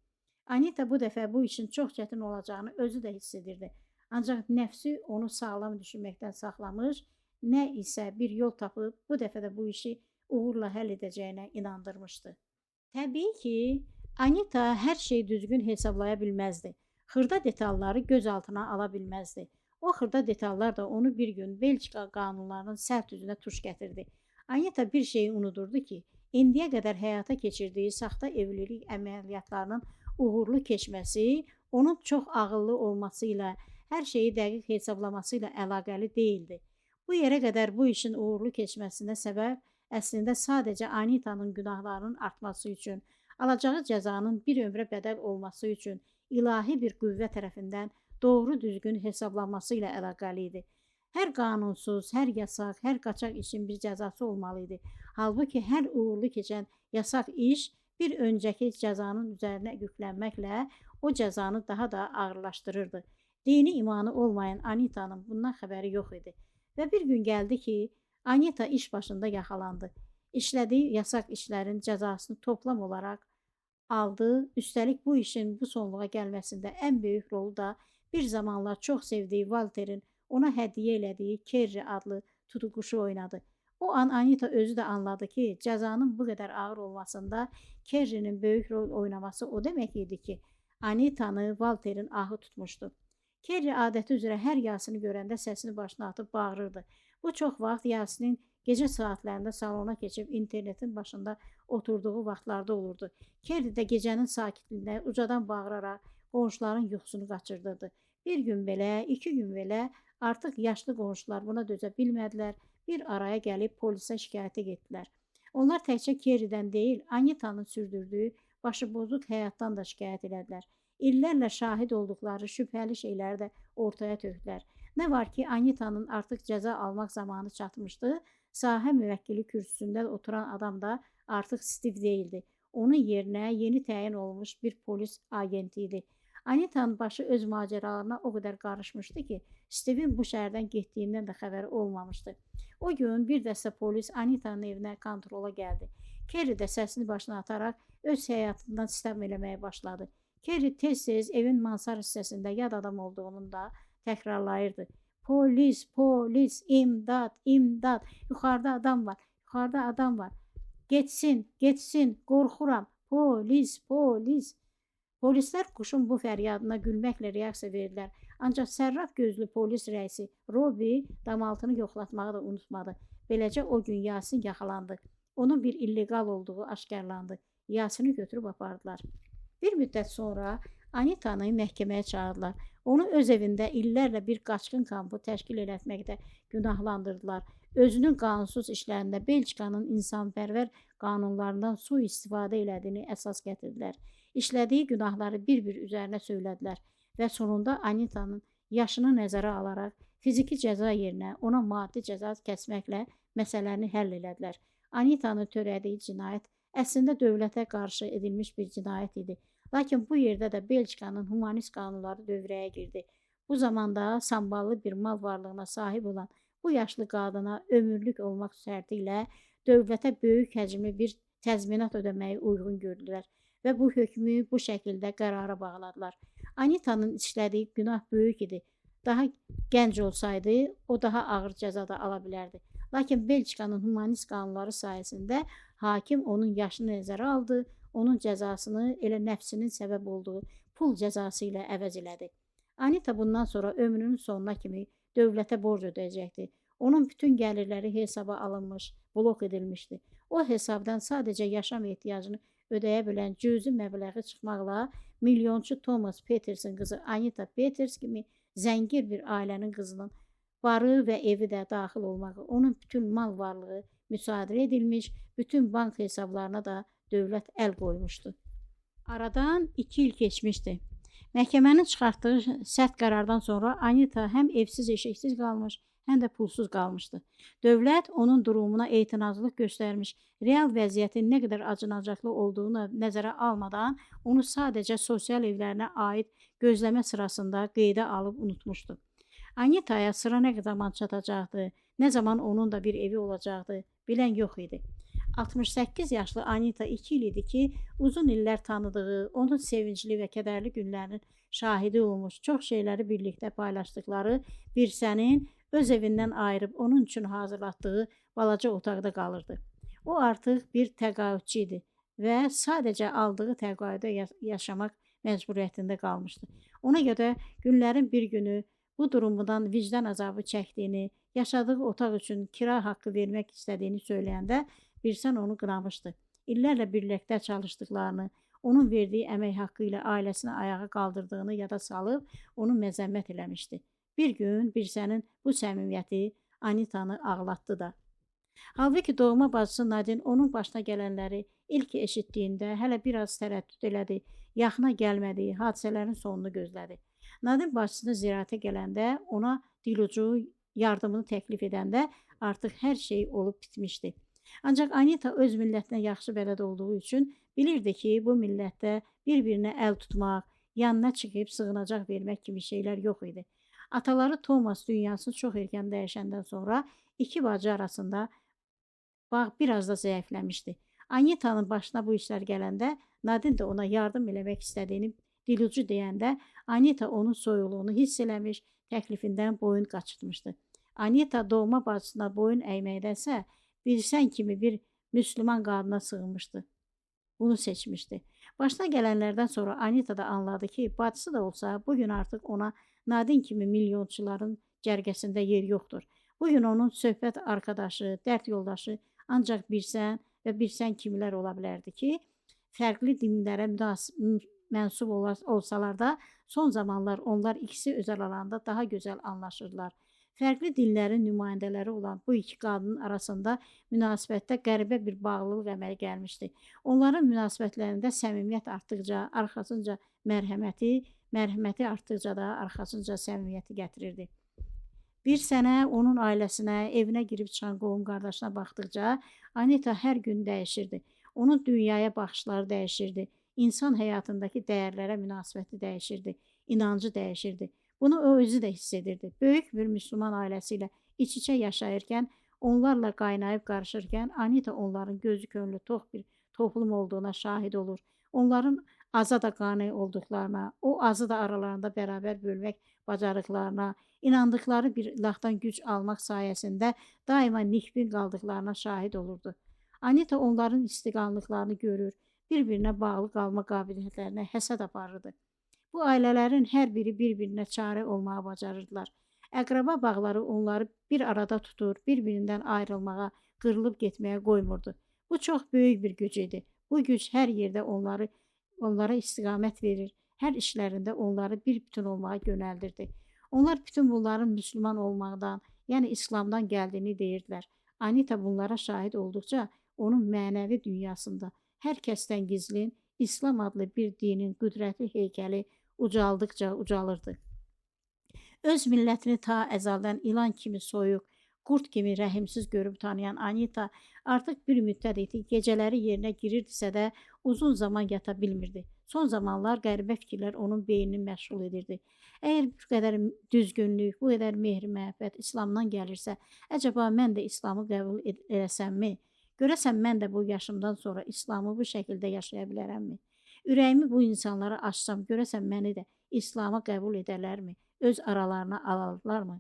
Anita bu dəfə bu işin çox çətin olacağını özü də hiss edirdi. Ancaq nəfsi onu sağlam düşünməkdən saxlamış, nə isə bir yol tapıb bu dəfə də bu işi uğurla həll edəcəyinə inandırmışdı. Təbii ki, Anita hər şeyi düzgün hesablaya bilməzdi. Xırda detalları göz altına ala bilməzdi. O xırda detallar da onu bir gün Belçika qanunlarının sərt üzünə tuş gətirdi. Anita bir şeyi unudurdu ki, indiyə qədər həyata keçirdiyi saxta evlilik əməliyyatlarının uğurlu keçməsi, onun çox ağıllı olması ilə, hər şeyi dəqiq hesablaması ilə əlaqəli değildi. Bu yerə qədər bu işin uğurlu keçməsinə səbəb əslində sadəcə Anita'nın günahlarının artması üçün, alacağı cəzanın bir ömrə bədəl olması üçün ilahi bir qüvvə tərəfindən doğru düzgün hesablanması ilə əlaqəli idi. Hər qanunsuz, hər yasaq, hər qaçaq işin bir cəzası olmalı idi. Halbuki hər uğurlu keçən yasaq iş bir öncəki cəzanın üzərinə yüklənməklə o cəzanı daha da ağırlaşdırırdı. Dini imanı olmayan Anita'nın bundan xəbəri yox idi. Və bir gün gəldi ki, Anita iş başında yaxalandı. İşlədiyi yasaq işlərin cəzasını toplam olaraq aldı. Üstəlik bu işin bu sonluğa gəlməsində ən böyük rolu da bir zamanlar çox sevdiyi Walter'in ona hədiyyə elədiyi Kerri adlı tutuquşu oynadı. O an Anita özü də anladı ki, cəzanın bu qədər ağır olmasında Kerri'nin böyük rol oynaması o demək idi ki, Anita'nı Walter'in ahı tutmuşdu. Kerri adəti üzrə hər Yasin'i görəndə səsini başına atıb bağırırdı. Bu çox vaxt Yasin'in gecə saatlərində salona keçib internetin başında oturduğu vaxtlarda olurdu. Kerri də gecənin sakitliyində ucadan bağıraraq qonşuların yuxusunu qaçırdırdı. Bir gün belə, 2 gün belə Artıq yaşlı qonşular buna dözə bilmədilər. Bir araya gəlib polisə şikayətə getdilər. Onlar təkcə Kerridən deyil, Anitanın sürdürdüyü başıbozuq həyatdan da şikayət elədilər. İllərlə şahid olduqları şübhəli şeyləri də ortaya tökdülər. Nə var ki, Anitanın artıq cəza almaq zamanı çatmışdı. Sahə müvəkkili kürsüsündə oturan adam da artıq Stiv deyildi. Onun yerinə yeni təyin olmuş bir polis agenti idi. Anitanın başı öz macəralarına o qədər qarışmışdı ki, Stivin bu şəhərdən getdiyindən də xəbəri olmamışdı. O gün bir dəstə polis Anitanın evinə kontrola gəldi. Kerri də səsini başına ataraq öz həyatından sistem eləməyə başladı. Kerri tez-tez evin mansar hissəsində yad adam olduğunu da təkrarlayırdı. Polis, polis, imdad, imdad, yuxarıda adam var, yuxarıda adam var. Getsin, getsin, qorxuram, polis, polis. Polislər quşun bu fəryadına gülməklə reaksiya verdilər. Ancaq sərraf gözlü polis rəisi Robi damaltını yoxlatmağı da unutmadı. Beləcə o gün Yasin yaxalandı. Onun bir illegal olduğu aşkarlandı. Yasini götürüb apardılar. Bir müddət sonra Anitanı məhkəməyə çağırdılar. Onu öz evində illərlə bir qaçqın kampı təşkil etməkdə günahlandırdılar. Özünün qanunsuz işlərində Belçikanın insanpərvər qanunlarından sui-istifadə elədiyini əsas gətirdilər. İşlədiyi günahları bir-bir üzərinə söylədilər və sonunda Anitanın yaşını nəzərə alaraq fiziki cəza yerinə ona maddi cəza kəsməklə məsələni həll elədilər. Anitanın törədiyi cinayət əslində dövlətə qarşı edilmiş bir cinayət idi. Lakin bu yerdə də Belçikanın humanist qanunları dövrəyə girdi. Bu zamanda samballı bir mal varlığına sahib olan bu yaşlı qadına ömürlük olmaq şərti ilə dövlətə böyük həcmli bir təzminat ödəməyi uyğun gördülər və bu hökmü bu şəkildə qərara bağladılar. Anitanın işlədiyi günah böyük idi. Daha gənc olsaydı, o daha ağır cəza da ala bilərdi. Lakin Belçikanın humanist qanunları sayəsində hakim onun yaşını nəzərə aldı, onun cəzasını elə nəfsinin səbəb olduğu pul cəzası ilə əvəz elədi. Anita bundan sonra ömrünün sonuna kimi dövlətə borc ödəyəcəkdi. Onun bütün gəlirləri hesaba alınmış, blok edilmişdi. O hesabdan sadəcə yaşam ehtiyacını ödəyə bilən cüzi məbləği çıxmaqla milyonçu Thomas Petersin qızı Anita Peters kimi zəngin bir ailənin qızının barı və evi də daxil olmağı, onun bütün mal varlığı müsadirə edilmiş, bütün bank hesablarına da dövlət əl qoymuşdu. Aradan 2 il keçmişdi. Məhkəmənin çıxartdığı sərt qərardan sonra Anita həm evsiz eşiksiz qalmış, həm də pulsuz qalmışdı. Dövlət onun durumuna etinazlıq göstərmiş, real vəziyyətin nə qədər acınacaqlı olduğunu nəzərə almadan onu sadəcə sosial evlərinə aid gözləmə sırasında qeydə alıb unutmuşdu. Anitaya sıra nə zaman çatacaqdı, nə zaman onun da bir evi olacaqdı, bilən yox idi. 68 yaşlı Anita 2 il idi ki, uzun illər tanıdığı, onun sevincli və kədərli günlərinin şahidi olmuş, çox şeyləri birlikdə paylaşdıkları bir sənin öz evindən ayırıb onun üçün hazırlatdığı balaca otaqda qalırdı. O artıq bir təqaüdçü idi və sadəcə aldığı təqaüdə yaşamaq məcburiyyətində qalmışdı. Ona görə günlərin bir günü bu durumundan vicdan azabı çəkdiyini, yaşadığı otaq üçün kira haqqı vermək istədiyini söyləyəndə Birsən onu qınamışdı. İllərlə birlikdə çalışdıqlarını, onun verdiyi əmək haqqı ilə ailəsini ayağa qaldırdığını yada salıb onu məzəmmət eləmişdi. Bir gün Birsənin bu səmimiyyəti Anitanı ağlatdı da. Halbuki doğma bacısı Nadin onun başına gələnləri ilk eşitdiyində hələ biraz tərəddüd elədi, yaxına gəlmədi, hadisələrin sonunu gözlədi. Nadin bacısını ziyarətə gələndə ona dilucu yardımını təklif edəndə artıq hər şey olub bitmişdi. Ancaq Anita öz millətinə yaxşı bələd olduğu üçün bilirdi ki, bu millətdə bir-birinə əl tutmaq, yanına çıxıb sığınacaq vermək kimi şeylər yox idi. Ataları Thomas dünyasını çox erkən dəyişəndən sonra iki bacı arasında bağ biraz da zəifləmişdi. Anita'nın başına bu işlər gələndə Nadin də ona yardım eləmək istədiyini dilucu deyəndə Anita onun soyuluğunu hiss eləmiş, təklifindən boyun qaçırtmışdı. Anita doğma bacısına boyun əyməkdənsə Birsən kimi bir müslüman qadına sığınmışdı. Bunu seçmişdi. Başına gələnlərdən sonra Anita da anladı ki, bacısı da olsa bugün artıq ona Nadin kimi milyonçuların cərgəsində yer yoxdur. Bugün onun söhbət arkadaşı, dərd yoldaşı ancaq Birsən və Birsən kimlər ola bilərdi ki, fərqli dinlərə mənsub olsalar da son zamanlar onlar ikisi özəl alanda daha gözəl anlaşırlar. Fərqli dinlərin nümayəndələri olan bu iki qadının arasında münasibətdə qəribə bir bağlılıq əmələ gəlmişdi. Onların münasibətlərində səmimiyyət artdıqca arxasınca mərhəməti artdıqca da arxasınca səmimiyyəti gətirirdi. Bir sənə onun ailəsinə, evinə girib çıxan qohum qardaşına baxdıqca Anita hər gün dəyişirdi. Onun dünyaya baxışları dəyişirdi. İnsan həyatındakı dəyərlərə münasibəti dəyişirdi. İnancı dəyişirdi. Bunu o özü də hiss edirdi. Böyük bir müsəlman ailəsi ilə iç-içə yaşayırkən, onlarla qaynayıb qarışırkən Anita onların gözü könlü tox bir toplum olduğuna şahid olur. Onların aza da qane olduqlarına, o azı da aralarında bərabər bölmək bacarıqlarına, inandıkları bir ilahdan güc almaq sayəsində daima nikbin qaldıqlarına şahid olurdu. Anita onların istiqanlıqlarını görür, bir-birinə bağlı qalma qabiliyyətlərinə həsəd aparırdı. Bu ailələrin hər biri bir-birinə çarə olmağa bacarırdılar. Əqraba bağları onları bir arada tutur, bir-birindən ayrılmağa, qırılıb getməyə qoymurdu. Bu çox böyük bir güc idi. Bu güc hər yerdə onlara istiqamət verir, hər işlərində onları bir bütün olmağa yönəldirdi. Onlar bütün bunların müsəlman olmaqdan, yəni İslamdan gəldiyini deyirdilər. Anita bunlara şahid olduqca onun mənəvi dünyasında hər kəsdən gizlin İslam adlı bir dinin qüdrətli heykəli ucaldıqca ucalırdı. Öz millətini ta əzəldən ilan kimi soyuq, qurd kimi rəhimsiz görüb tanıyan Anita artıq bir müddət idi gecələri yerinə girirdisə də uzun zaman yata bilmirdi. Son zamanlar qəribə fikirlər onun beynini məşğul edirdi. Əgər bu qədər düzgünlük, bu qədər mehr-məhəbbət İslamdan gəlirsə, əcəba mən də İslamı qəbul edəsəmmi? Görəsən mən də bu yaşımdan sonra İslamı bu şəkildə yaşaya bilərəmmi? Ürəyimi bu insanlara açsam, görəsən məni də İslam'a qəbul edərlərmi? Öz aralarına alarlarmı?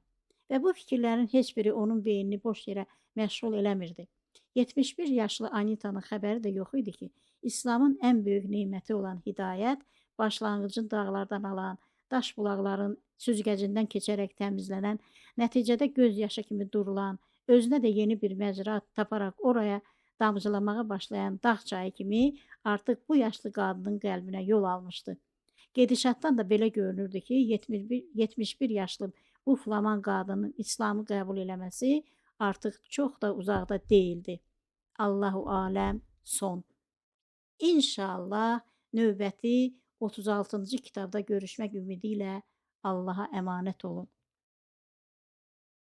Və bu fikirlərin heç biri onun beynini boş yerə məşğul eləmirdi. 71 yaşlı Anita'nın xəbəri də yox idi ki, İslamın ən böyük neməti olan hidayət, başlanğıcın dağlardan alan, daş bulaqların süzgəcindən keçərək təmizlənən, nəticədə göz yaşı kimi durulan, özünə də yeni bir məcra taparaq oraya damcılamağa başlayan dağ çayı kimi artıq bu yaşlı qadının qəlbinə yol almışdı. Gedişatdan da belə görünürdü ki, 71 yaşlı bu flaman qadının İslamı qəbul eləməsi artıq çox da uzaqda değildi. Allahu aləm son. İnşallah növbəti 36-cı kitabda görüşmək ümidi ilə Allaha əmanət olun.